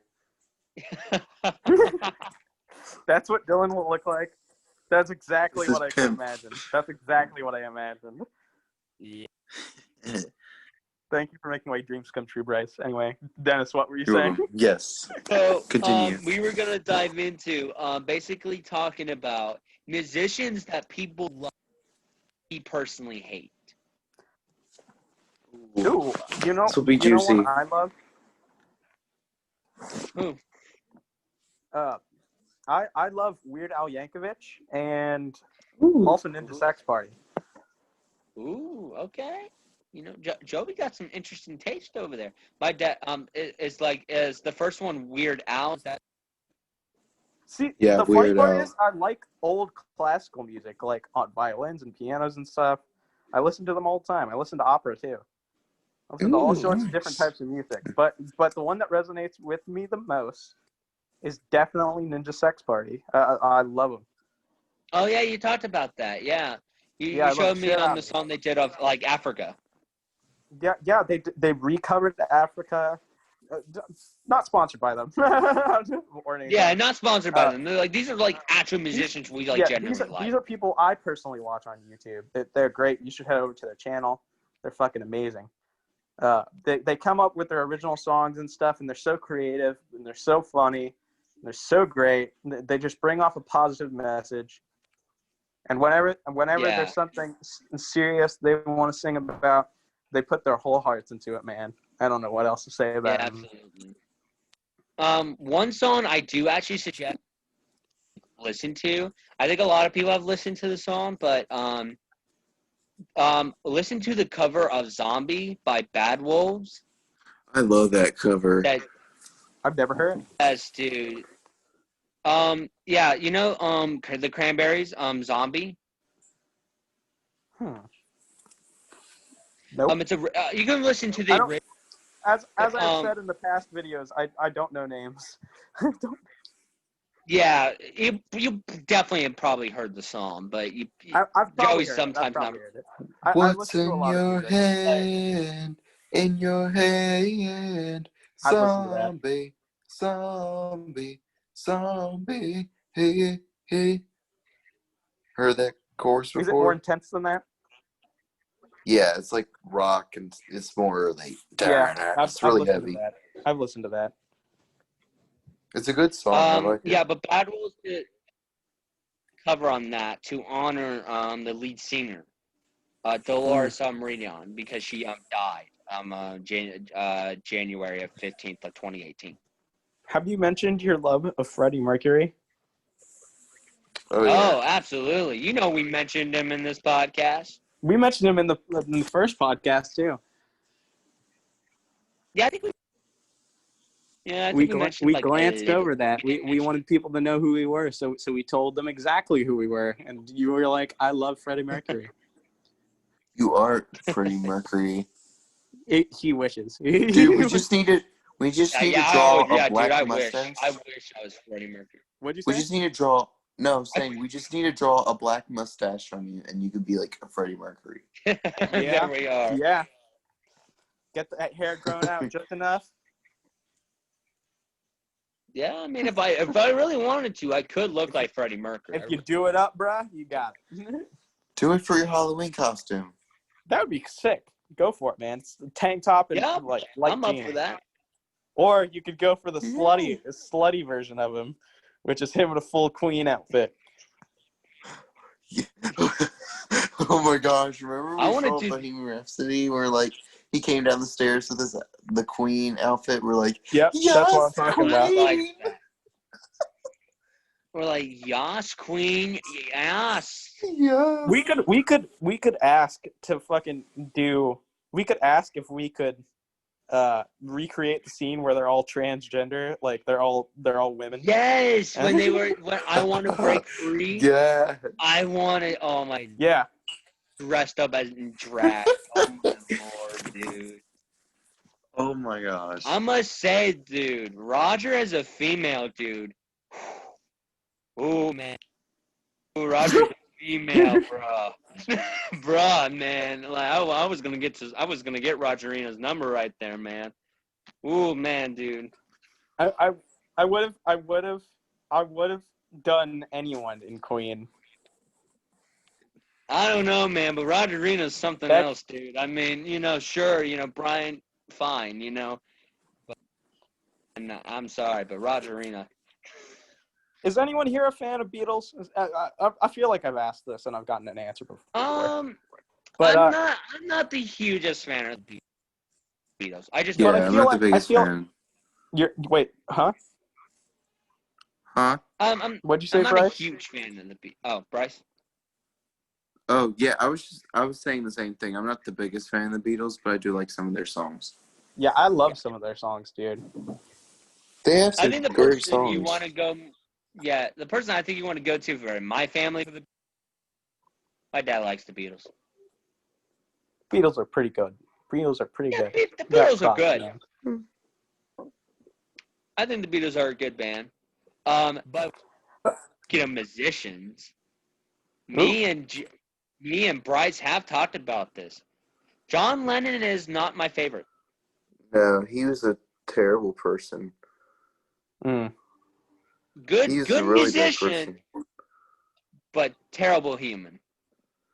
E: That's what Dylan will look like. That's exactly
D: This
E: what I
D: is
E: could
D: pimp.
E: imagine. That's exactly what I imagined.
A: Yeah.
E: Thank you for making my dreams come true, Bryce. Anyway, Dennis, what were you saying?
D: Yes.
A: So
D: Continue.
A: we were gonna dive into basically talking about musicians that people love, he personally hate.
E: Ooh,
D: This will be
E: you know
D: juicy.
E: what I love?
A: Who?
E: I love Weird Al Yankovic and also Ninja Sex Party.
A: Ooh, okay. Joey got some interesting taste over there. My dad is the first one Weird Al.
E: See,
D: Yeah,
E: the funny
D: Weird
E: part
D: Al.
E: is I like old classical music, like on violins and pianos and stuff. I listen to them all the time. I listen to opera too. I listen to all sorts of different types of music. But the one that resonates with me the most is definitely Ninja Sex Party. I love them.
A: Oh yeah, you talked about that. Yeah,
E: Yeah,
A: you showed me on the song they did of like Africa.
E: Yeah, they recovered Africa. Not sponsored by them.
A: Yeah, not sponsored by them. They're like, these are like actual musicians we like genuinely like.
E: These are people I personally watch on YouTube. They're great. You should head over to their channel. They're fucking amazing. They come up with their original songs and stuff, and they're so creative, and they're so funny, and they're so great. They just bring off a positive message. And whenever there's something serious they want to sing about, they put their whole hearts into it, man. I don't know what else to say about it.
A: Absolutely. One song I do actually suggest listen to. I think a lot of people have listened to the song, but listen to the cover of Zombie by Bad Wolves.
D: I love that cover.
E: I've never heard it.
A: Yes, dude. Yeah, the Cranberries, Zombie.
E: Nope.
A: It's you can listen to the.
E: As I've said in the past videos, I don't know names.
A: Yeah, you definitely have probably heard the song, but
E: I've
A: Joey
E: sometimes not.
D: Heard it. What's in your hand? In your hand, zombie, zombie, zombie. Hey, hey. Heard that chorus before?
E: Is it more intense than that?
D: Yeah, it's like rock, and it's more like.
E: Yeah,
D: it's really heavy.
E: I've listened to that.
D: It's a good song. I like it.
A: Yeah, but Bad Wolves did cover on that to honor the lead singer, Dolores Meridian, because she died January 15th of 2018.
E: Have you mentioned your love of Freddie Mercury?
D: Oh, yeah.
A: Oh, absolutely. We mentioned him in this podcast.
E: We mentioned him in the first podcast too.
A: Yeah, I think we mentioned
E: we glanced over that. We wanted people to know who we were, so we told them exactly who we were, and you were like, "I love Freddie Mercury."
D: You are Freddie Mercury.
E: He wishes.
D: Dude, we just need to draw a black mustache.
A: I wish I was Freddie Mercury.
E: What'd you say?
D: We just need to draw. No, I'm saying we just need to draw a black mustache on you, and you could be like a Freddie Mercury.
A: There we are.
E: Yeah. Get that hair grown out just enough.
A: Yeah, I mean, if I really wanted to, I could look like Freddie Mercury.
E: If you do it up, bruh, you got it.
D: Do it for your Halloween costume.
E: That would be sick. Go for it, man. It's the tank top and like
A: I'm up
E: jeans.
A: for that.
E: Or you could go for the slutty version of him, which is him in a full Queen outfit.
D: Yeah. Oh my gosh! Remember we saw Bohemian Rhapsody where like he came down the stairs with the Queen outfit? We're like,
E: yep,
D: yes,
E: that's what I'm talking about.
A: We're like, yas, Queen, yes.
D: Yeah.
E: We could ask to fucking do. We could ask if we could recreate the scene where they're all transgender, like they're all women.
A: Yes, when I want to break free.
D: Yeah.
A: I want it. Oh my.
E: Yeah.
A: Dressed up as in drag. Oh my lord, dude.
D: Oh my gosh.
A: I must say, dude, Roger as a female, dude. Oh man. Ooh, Roger's a female, bruh. Bruh, man. Like I was gonna get Rogerina's number right there, man. Ooh, man, dude.
E: I would have done anyone in Queen.
A: I don't know, man, but Rogerina's something else, dude. I mean, sure, Brian, fine, but and I'm sorry, but Rogerina.
E: Is anyone here a fan of Beatles? I feel like I've asked this and I've gotten an answer before.
A: But I'm not the hugest fan of the Beatles. I just
D: I'm not the biggest fan.
E: Wait, huh?
D: Huh?
E: What'd you say,
A: I'm not
E: Bryce?
A: a huge fan of the Beatles. Oh, Bryce.
D: Oh yeah, I was saying the same thing. I'm not the biggest fan of the Beatles, but I do like some of their songs.
E: Yeah, I love some of their songs, dude.
B: They have
A: I
B: some
A: think the
B: great
A: person you
B: songs.
A: want to go, yeah, the person I think you want to go to for my family, my dad likes the Beatles.
E: Beatles are pretty good. Beatles are pretty
A: Yeah,
E: good.
A: the Beatles are
E: Rock,
A: good.
E: man.
A: I think the Beatles are a good band. But musicians, me and Bryce have talked about this. John Lennon is not my favorite.
B: No, he was a terrible person.
E: Mm.
B: He's
A: Good
B: a really
A: musician,
B: bad person.
A: but terrible human.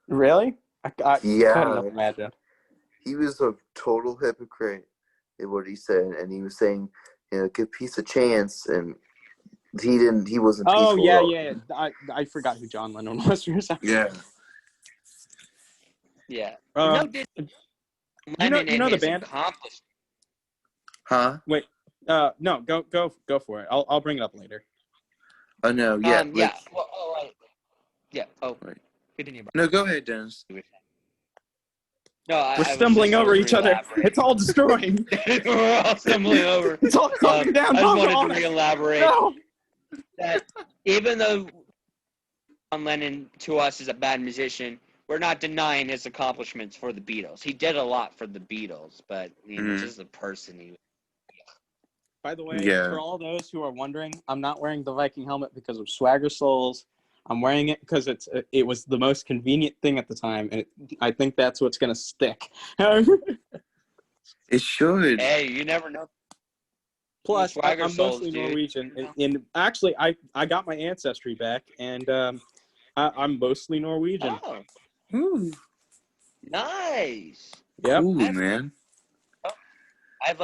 E: Really? I couldn't
B: Yeah,
E: imagine.
B: he was a total hypocrite in what he said, and he was saying, give peace a chance, and he wasn't
E: Oh,
B: peaceful
E: yeah,
B: at all.
E: yeah. I forgot who John Lennon was for a second.
D: Yeah.
A: Yeah.
E: You know the band?
A: Accomplishment.
D: Huh?
E: Wait. No, go for it. I'll bring it up later.
D: Oh no, yeah.
A: Yeah. Well, right. Yeah. Oh,
D: Right.
A: continue.
D: No, go ahead, Dennis.
A: No,
E: We're stumbling over each other. It's all destroying.
A: We're all stumbling over.
E: It's all coming down.
A: I just wanted to re-elaborate
E: No.
A: that even though John Lennon to us is a bad musician, we're not denying his accomplishments for the Beatles. He did a lot for the Beatles, but just a person.
E: By the way,
D: Yeah.
E: for all those who are wondering, I'm not wearing the Viking helmet because of Swagger Souls. I'm wearing it because it was the most convenient thing at the time, and I think that's what's gonna stick.
D: It should.
A: Hey, you never know.
E: Plus,
A: Swagger
E: I'm
A: Souls,
E: mostly
A: dude.
E: Norwegian, and actually, I got my ancestry back, and I'm mostly Norwegian.
A: Oh,
D: Ooh.
A: nice.
E: Yep.
D: Cool, man.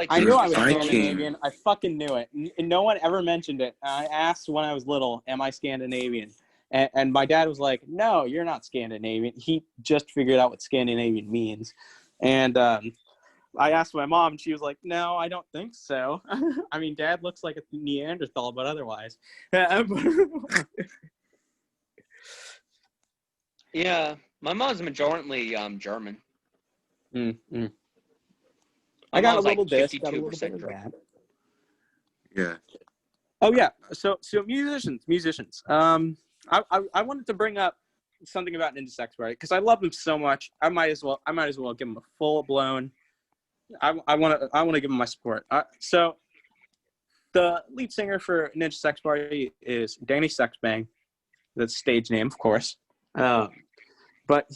E: I knew I was
D: Viking.
E: Scandinavian. I fucking knew it. And no one ever mentioned it. I asked when I was little, am I Scandinavian? And my dad was like, no, you're not Scandinavian. He just figured out what Scandinavian means. And I asked my mom, and she was like, no, I don't think so. I mean, Dad looks like a Neanderthal, but otherwise.
A: Yeah, my mom's majority German.
E: Mm-hmm.
A: My
E: I got a
A: mom's
E: little
A: like
E: this, got a
A: 52%
E: little bit of
A: German.
E: that.
D: Yeah.
E: Oh yeah. So musicians. I wanted to bring up something about Ninja Sex Party because I love them so much. I might as well give them a full blown. I want to give them my support. So the lead singer for Ninja Sex Party is Danny Sexbang. That's stage name, of course. But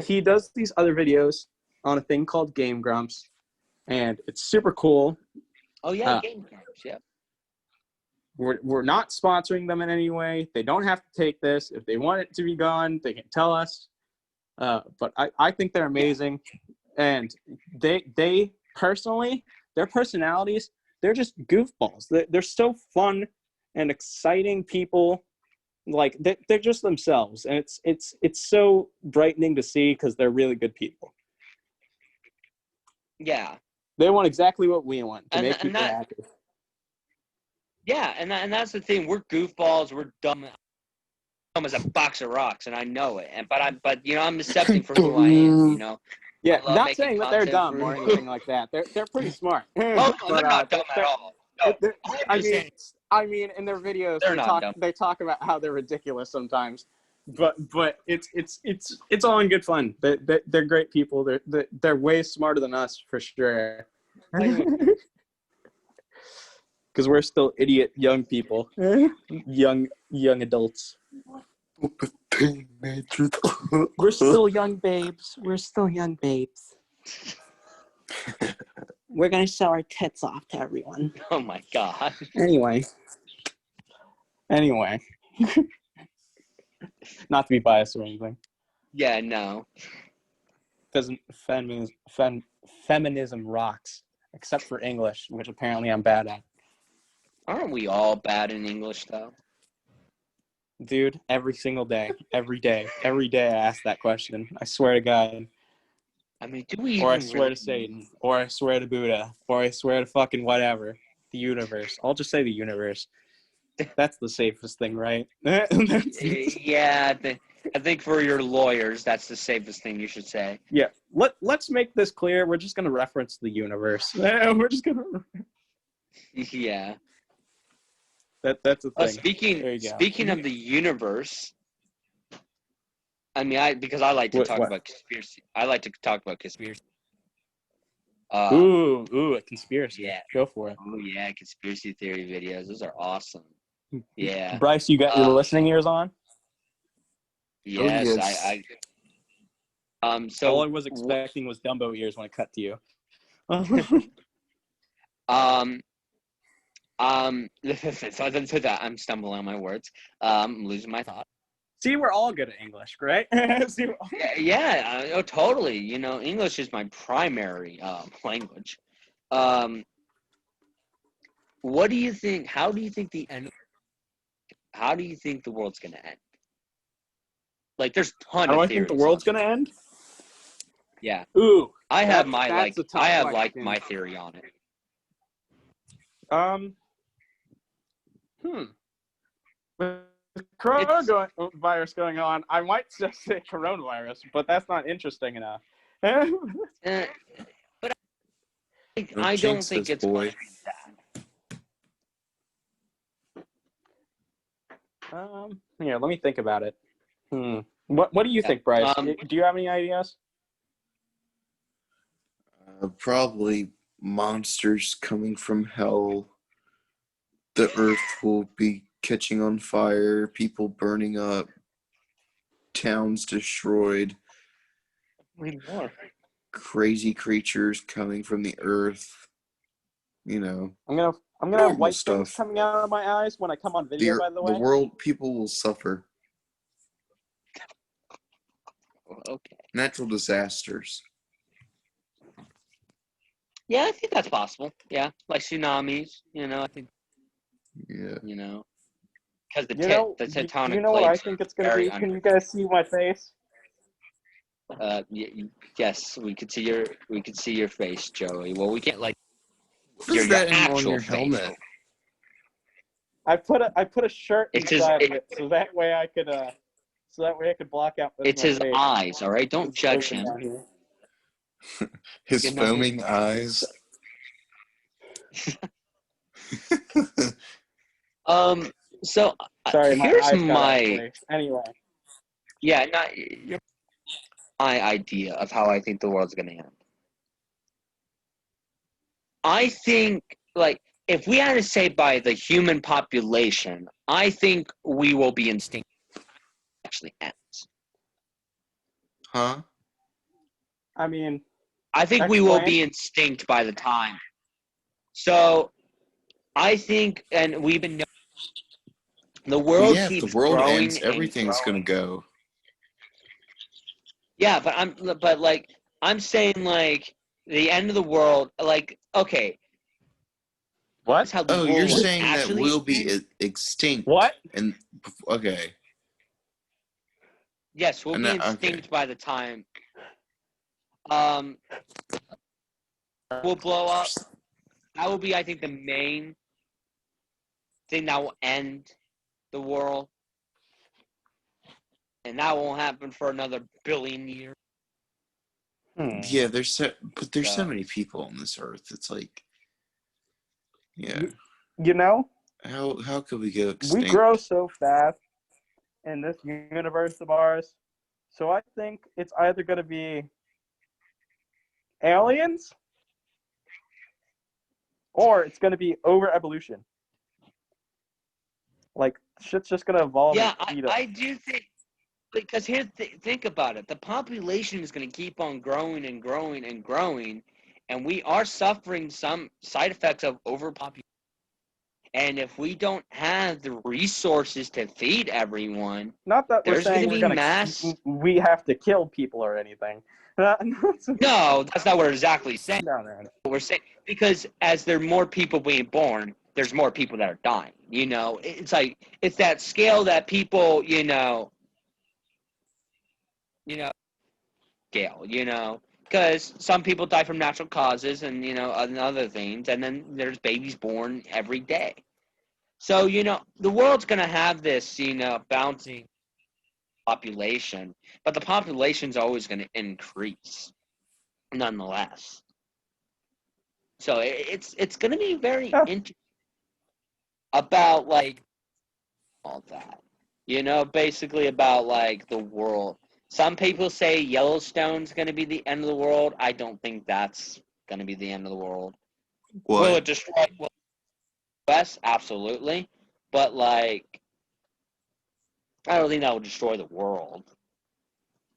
E: he does these other videos on a thing called Game Grumps, and it's super cool.
A: Oh yeah, Game Grumps. Yeah.
E: We're not sponsoring them in any way. They don't have to take this. If they want it to be gone, they can tell us. But I think they're amazing. And they personally, their personalities, they're just goofballs. They're so fun and exciting people. Like they're just themselves. And it's so brightening to see because they're really good people.
A: Yeah.
E: They want exactly what we want, to make people happy.
A: Yeah, and that's the thing. We're goofballs. We're dumb as a box of rocks, and I know it. But I'm accepting for who I am.
E: Yeah, not saying that they're dumb or anything like that. They're pretty smart.
A: Oh, no, they're not dumb at all. No,
E: I mean, in their videos, they talk about how they're ridiculous sometimes, but it's all in good fun. They're great people. They're way smarter than us for sure. Because we're still idiot young people, young adults. We're still young babes. We're gonna show our tits off to everyone.
A: Oh my god.
E: Anyway. Not to be biased or anything.
A: Yeah, no.
E: Because feminism rocks, except for English, which apparently I'm bad at.
A: Aren't we all bad in English, though?
E: Dude, every single day. Every day I ask that question. I swear to God.
A: I mean, do we
E: Or I
A: even
E: swear
A: really...
E: to Satan. Or I swear to Buddha. Or I swear to fucking whatever. The universe. I'll just say the universe. That's the safest thing, right?
A: Yeah, I think for your lawyers, that's the safest thing you should say.
E: Yeah. Let's make this clear. We're just gonna reference the universe. We're just gonna.
A: Yeah.
E: That's a thing.
A: Speaking of the universe, I mean, because I like to talk about conspiracy. I like to talk about conspiracy.
E: Ooh, a conspiracy.
A: Yeah.
E: Go for it.
A: Oh yeah, conspiracy theory videos. Those are awesome. Yeah.
E: Bryce, you got your listening ears on?
A: Yes,
B: yes.
A: So
E: all I was expecting was Dumbo ears when it cut to you.
A: So that I'm stumbling on my words. I'm losing my thought.
E: See, we're all good at English, right?
A: Yeah, totally. You know, English is my primary language. What do you think? How do you think the world's gonna end? Like, there's a ton of theories.
E: How do I think the world's gonna end?
A: Yeah.
E: Ooh,
A: I have my my theory on it.
E: With coronavirus going on, I might just say coronavirus, but that's not interesting enough.
A: But I don't think it's going to be
E: that. Here, let me think about it. What do you think, Bryce? Do you have any ideas?
B: Probably monsters coming from hell. The earth will be catching on fire, people burning up, towns destroyed.
A: more.
B: Crazy creatures coming from the earth. You know.
E: I'm gonna have white things coming out of my eyes when I come on video. By the way,
B: the world, people will suffer.
A: Okay.
B: Natural disasters.
A: Yeah, I think that's possible. Yeah, like tsunamis. You know, I think.
B: Yeah.
A: You know, because the tectonic plates.
E: You know what I think it's gonna be? Can you guys see my face?
A: Yes, we could see your face, Joey. Well, we can't
B: What is that on your helmet?
E: I put a shirt inside of it so that way I could block out.
A: It's his eyes. All right, don't judge him.
B: His foaming eyes.
A: So
E: sorry,
A: here's
E: anyway.
A: Yeah, my idea of how I think the world's gonna end. I think, like, if we had to say by the human population, I think we will be extinct. Actually ends.
B: Huh?
E: I mean,
A: I think we will be extinct by the time. So, I think, and we've been. The world keeps
B: if the world
A: growing
B: ends, everything's gonna go.
A: Yeah, but I'm saying, like, the end of the world, like, okay.
E: What?
B: You're saying that we'll be extinct.
E: What?
B: And okay.
A: Yes, we'll be extinct by the time. We'll blow up. That will be, I think, the main thing that will end the world. And that won't happen for another billion years.
B: Yeah, there's so many people on this earth. It's like, yeah.
E: You know,
B: how could we go extinct?
E: We grow so fast in this universe of ours. So I think it's either going to be aliens or it's going to be over evolution. Like, shit's just going to evolve.
A: Yeah, I do think. Because think about it. The population is going to keep on growing and growing and growing, and we are suffering some side effects of overpopulation. And if we don't have the resources to feed everyone,
E: not that
A: there's going to be mass.
E: We have to kill people or anything.
A: No, that's not what we're exactly saying.
E: No.
A: We're saying because as there are more people being born, there's more people that are dying. You know, it's like it's that scale that people, scale, because some people die from natural causes and, and other things, and then there's babies born every day. So, the world's going to have this, bouncing population, but the population's always going to increase, nonetheless. So it's going to be very interesting about like all that, basically about like the world. Some people say Yellowstone's going to be the end of the world. I don't think that's going to be the end of the world.
D: What?
A: Will it destroy the US? Absolutely, but like I don't think that will destroy the world.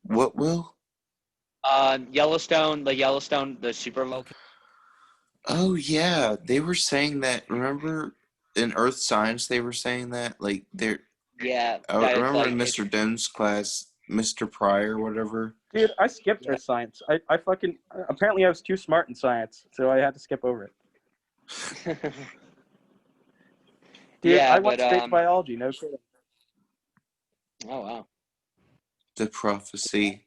D: What will?
A: Yellowstone, the super volcano.
D: Oh yeah, they were saying that. Remember, in Earth Science, they were saying that like they're.
A: Yeah,
D: I remember in Mr. Dem's class, Mr. Pryor, whatever.
E: Dude, I skipped Earth Science. I fucking apparently I was too smart in science, so I had to skip over it. Dude,
A: yeah,
E: I went straight to biology. No kidding.
A: Oh wow.
D: The prophecy.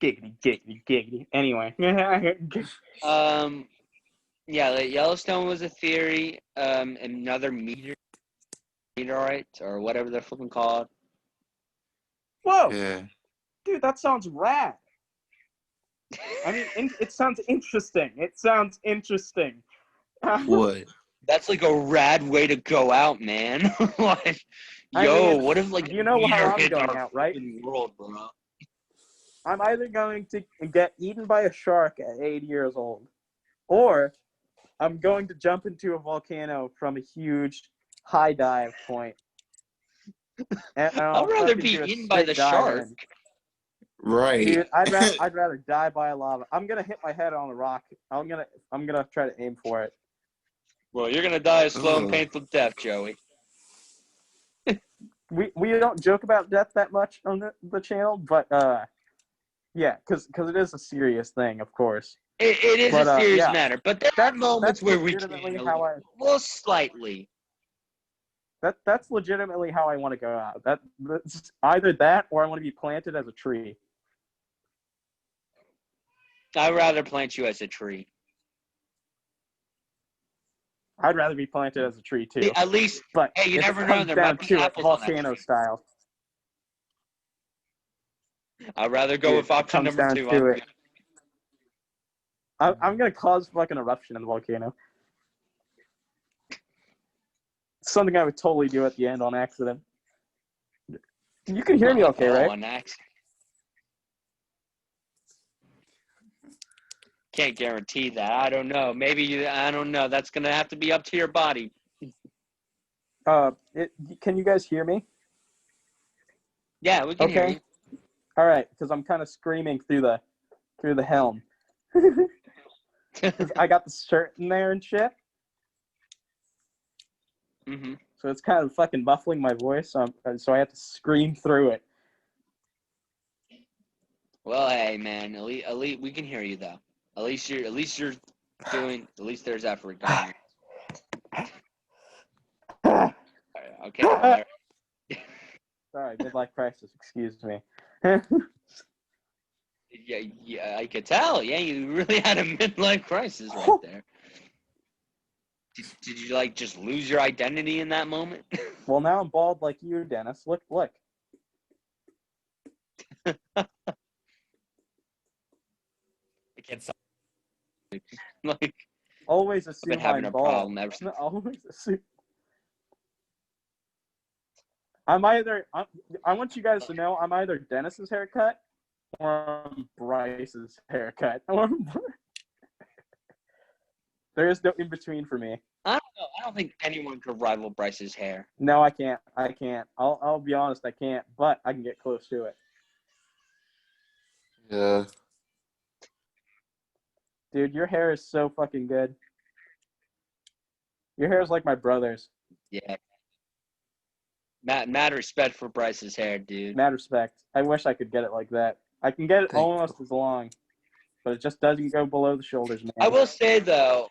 E: Giggity. Anyway.
A: Yeah, like Yellowstone was a theory. Another meteorite or whatever they're flipping called.
E: Whoa.
D: Yeah.
E: Dude, that sounds rad. I mean, it sounds interesting.
D: What?
A: That's like a rad way to go out, man. Like, what if like
E: you know how I'm going out, right?
A: World, bro.
E: I'm either going to get eaten by a shark at 80 years old, or I'm going to jump into a volcano from a huge high dive point. And
A: I'd rather be eaten by the shark.
D: Right.
E: Dude, I'd rather die by a lava. I'm gonna hit my head on a rock. I'm gonna try to aim for it.
A: Well, you're gonna die a slow and painful death, Joey.
E: We don't joke about death that much on the channel, but yeah, because it is a serious thing, of course.
A: It is a serious matter, but there are moments where we can slightly.
E: That's legitimately how I want to go out. That's either that or I want to be planted as a tree.
A: I'd rather plant you as a tree.
E: I'd rather be planted as a tree too.
A: At least,
E: but
A: hey, you never know. There might be apples on that tree.
E: Volcano style.
A: I'd rather go with option number 2.
E: I'm gonna cause fucking eruption in the volcano. Something I would totally do at the end on accident. You can hear me okay, right?
A: On accident. Can't guarantee that. I don't know. Maybe I don't know. That's gonna have to be up to your body.
E: Can you guys hear me?
A: Yeah, we can hear you.
E: All right, because I'm kind of screaming through the helm. I got the shirt in there and shit.
A: Mm-hmm.
E: So it's kind of fucking muffling my voice, so I have to scream through it.
A: Well, hey, man, at least we can hear you though. At least you're doing. At least there's effort going. Okay.
E: Sorry, midlife crisis. Excuse me.
A: Yeah, I could tell. Yeah, you really had a midlife crisis right there. Did you like just lose your identity in that moment?
E: Well, now I'm bald like you, Dennis. Look.
A: I can't stop. Like,
E: always assume
A: I've been having
E: I'm
A: a
E: bald.
A: problem ever since.
E: Always assume. I want you guys to know I'm either Dennis's haircut or Bryce's haircut. There is no in between for me.
A: I don't know. I don't think anyone could rival Bryce's hair.
E: No, I can't. I'll be honest, I can't, but I can get close to it.
D: Yeah.
E: Dude, your hair is so fucking good. Your hair is like my brother's.
A: Yeah. Mad respect for Bryce's hair, dude.
E: Mad respect. I wish I could get it like that. I can get it almost as long, but it just doesn't go below the shoulders, man.
A: I will say though,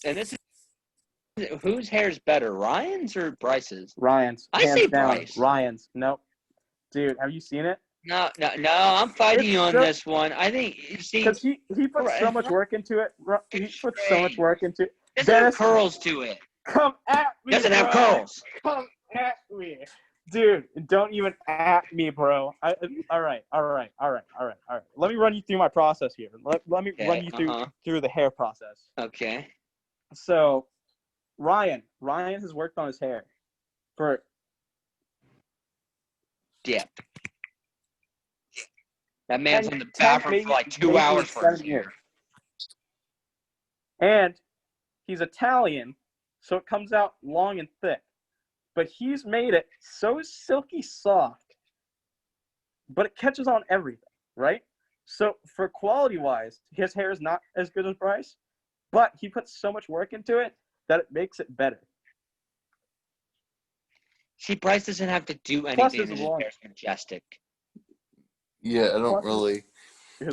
A: and this is whose hair is better, Ryan's or Bryce's?
E: Ryan's.
A: I say
E: down.
A: Bryce.
E: Ryan's. Nope. Dude, have you seen it?
A: No. I'm fighting you on this one. I think
E: because he puts so much work into it. He puts so much work into it.
A: Doesn't have curls to it.
E: Come at me.
A: Doesn't have curls.
E: Come at me. Dude, don't even at me, bro. All right. Let me run you through my process here. Let me run you through the hair process.
A: Okay.
E: So, Ryan has worked on his hair for.
A: Yeah. That man's in the bathroom for like 2 hours for his hair.
E: And he's Italian, so it comes out long and thick. But he's made it so silky soft, but it catches on everything, right? So for quality-wise, his hair is not as good as Bryce, but he puts so much work into it that it makes it better.
A: See, Bryce doesn't have to do anything, and his hair's majestic.
B: Yeah, I don't really.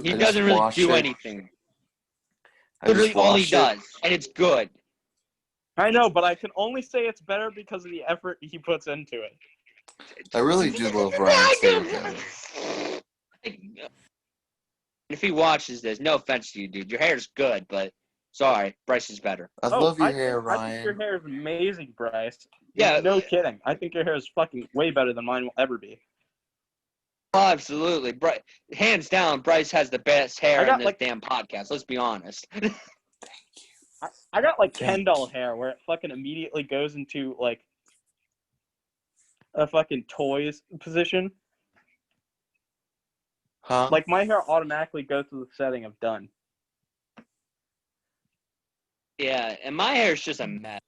A: He doesn't really do anything. Literally all he does, and it's good.
E: I know, but I can only say it's better because of the effort he puts into it.
B: I really do love Ryan's hair.
A: If he watches this, no offense to you, dude. Your hair's good, but sorry, Bryce is better.
B: I love your hair, Ryan.
E: I think your hair is amazing, Bryce.
A: Yeah.
E: No kidding. I think your hair is fucking way better than mine will ever be.
A: Oh, absolutely. Hands down, Bryce has the best hair in this damn podcast. Let's be honest.
B: Thank you.
E: I got like Ken doll hair where it fucking immediately goes into like a fucking toys position.
B: Huh?
E: Like my hair automatically goes to the setting of done.
A: Yeah, and my hair's just a mess.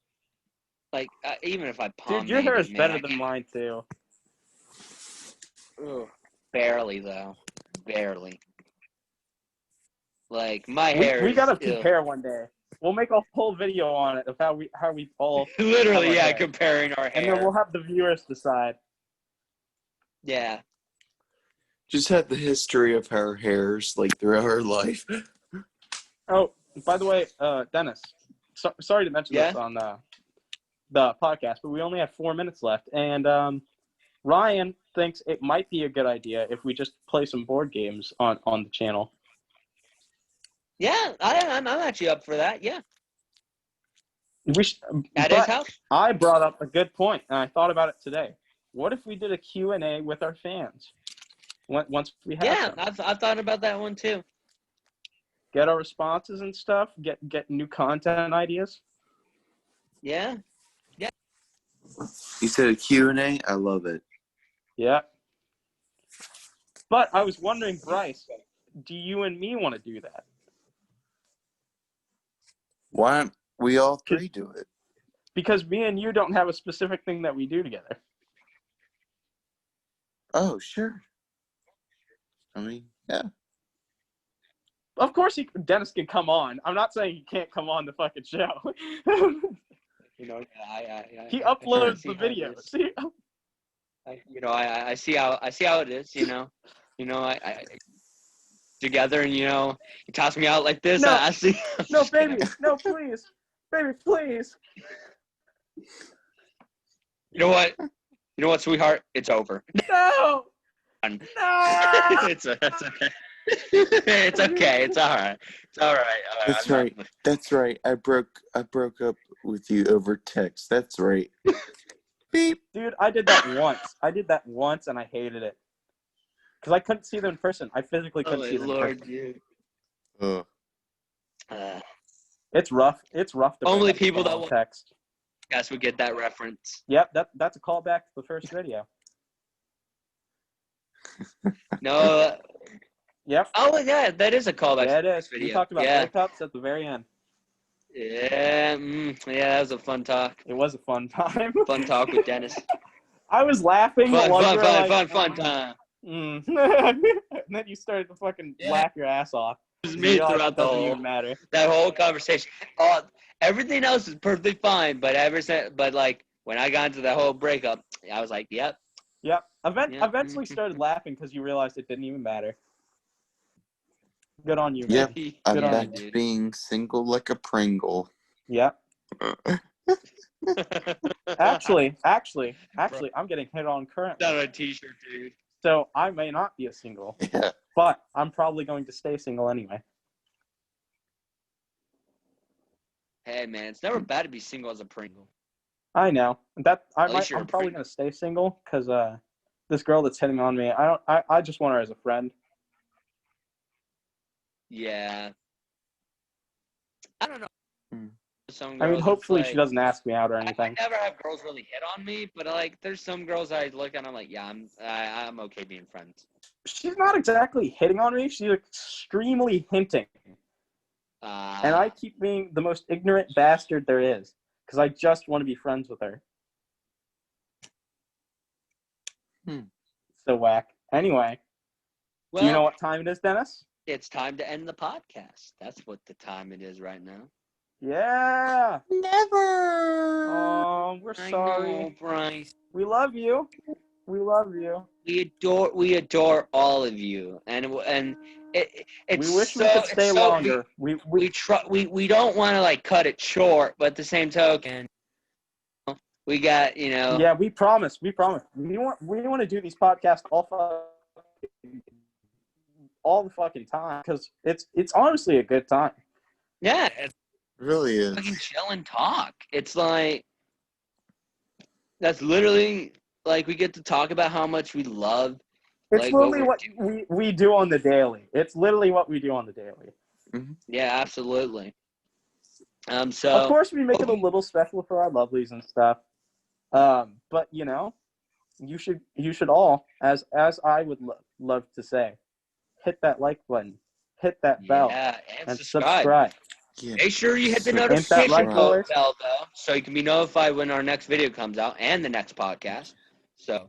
A: Like even if I pomade,
E: dude, your hair is better than mine too.
A: Ugh. Barely though, barely. Like my hair.
E: We gotta compare one day. We'll make a whole video on it of how we all
A: literally comparing our hair,
E: and then we'll have the viewers decide.
A: Yeah.
B: Just had the history of her hairs like throughout her life.
E: Oh, by the way, Dennis, sorry to mention this on the podcast, but we only have 4 minutes left, and Ryan thinks it might be a good idea if we just play some board games on the channel.
A: Yeah, I'm actually up for that. Yeah.
E: At his house. I brought up a good point, and I thought about it today. What if we did a Q&A with our fans? Once we have
A: I've thought about that one too.
E: Get our responses and stuff. Get new content ideas.
A: Yeah.
D: You said a Q&A? I love it.
E: Yeah. But I was wondering, Bryce, do you and me want to do that?
B: Why don't we all three do it?
E: Because me and you don't have a specific thing that we do together.
B: Oh, sure. I mean, yeah.
E: Of course, Dennis can come on. I'm not saying he can't come on the fucking show. He uploads the video. See?
A: I see how it is. I together, and you toss me out like this.
E: No,
A: I see.
E: No, baby, no, please, baby, please.
A: You know what, sweetheart? It's over.
E: No.
A: No. It's okay. It's okay. It's all right. It's all right.
B: That's right. That's right. I broke up with you over text. That's right. Beep.
E: Dude, I did that once. And I hated it. Because I couldn't see them in person. I physically couldn't see them in person.
A: Dude.
E: It's rough. It's rough to
A: only people that
E: text.
A: Yes, we get that reference.
E: Yep, that's a callback to the first video.
A: No.
E: Yep.
A: Oh yeah, that is a callback.
E: Yeah, it is.
A: Video.
E: We talked about breakups at the very end.
A: Yeah, that was a fun talk.
E: It was a fun time.
A: Fun talk with Dennis.
E: I was laughing.
A: Fun time.
E: And then you started to fucking laugh your ass off.
A: It was me throughout the whole
E: matter.
A: That whole conversation. Everything else is perfectly fine, but like when I got into that whole breakup, I was like, yep.
E: Eventually started laughing because you realized it didn't even matter. Good on you,
B: man.
E: Yep.
B: I'm back to being single like a Pringle.
E: Yep. Actually, I'm getting hit on currently.
A: Not a t-shirt, dude.
E: So I may not be a single.
B: Yeah.
E: But I'm probably going to stay single anyway.
A: Hey, man, it's never bad to be single as a Pringle.
E: I know that
A: At least you're
E: I'm probably gonna stay single because this girl that's hitting on me, I just want her as a friend.
A: Yeah. I don't know. Some
E: I mean,
A: girls,
E: hopefully she doesn't ask me out or anything.
A: I never have girls really hit on me, but like, there's some girls I look at and I'm like, yeah, I'm okay being friends.
E: She's not exactly hitting on me. She's extremely hinting. And I keep being the most ignorant bastard there is because I just want to be friends with her. So whack. Anyway, do you know what time it is, Dennis?
A: It's time to end the podcast. That's what the time it is right now.
E: Yeah.
B: Never.
E: Oh, we're sorry.
A: I know, Bryce.
E: We love you. We love you.
A: We adore all of you, and it's
E: we wish we could stay longer. We
A: don't want to like cut it short, but at the same token, we got
E: Yeah, we promise. We promise. We want to do these podcasts all the fucking time because it's honestly a good time.
A: Yeah, it
B: really is.
A: Fucking chill and talk. It's like that's literally like we get to talk about how much we love.
E: It's
A: like,
E: literally what we do on the daily. It's literally what we do on the daily.
B: Mm-hmm.
A: Yeah, absolutely. So
E: of course we make it a little special for our lovelies and stuff. But you should all, as I would love to say, hit that like button, hit that bell, and subscribe.
B: Yeah.
A: Make sure you hit the notification bell though, so you can be notified when our next video comes out and the next podcast. So,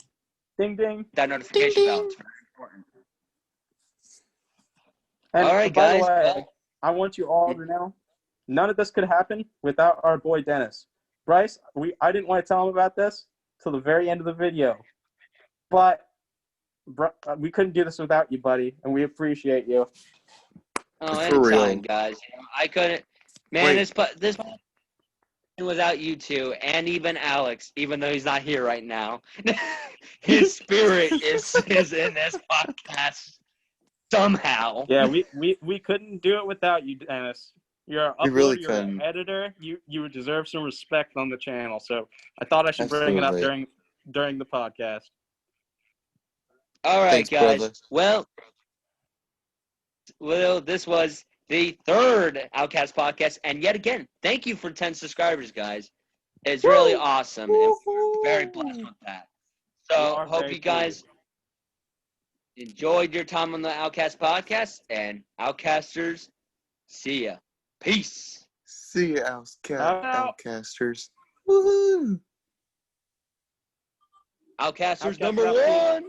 E: ding ding,
A: that notification bell is very important.
E: And
A: all right,
E: by
A: guys.
E: the way, I want you all to know, none of this could happen without our boy Dennis. Bryce, I didn't want to tell him about this till the very end of the video, but we couldn't do this without you, buddy, and we appreciate you.
A: Oh, anytime, guys. I couldn't. Man, this without you two, and even Alex, even though he's not here right now, his spirit is in this podcast somehow.
E: Yeah, we couldn't do it without you, Dennis. You're an uploader, you're an editor. You deserve some respect on the channel. So I thought I should bring it up during the podcast.
A: All right, thanks, guys. Brother. Well, this was the third Outcast podcast, and yet again, thank you for 10 subscribers, guys. It's really awesome, and we're very blessed with that. So, hope you guys enjoyed your time on the Outcast podcast, and Outcasters, see ya. Peace.
B: See ya, Outcasters. Woohoo!
A: Outcasters number 1.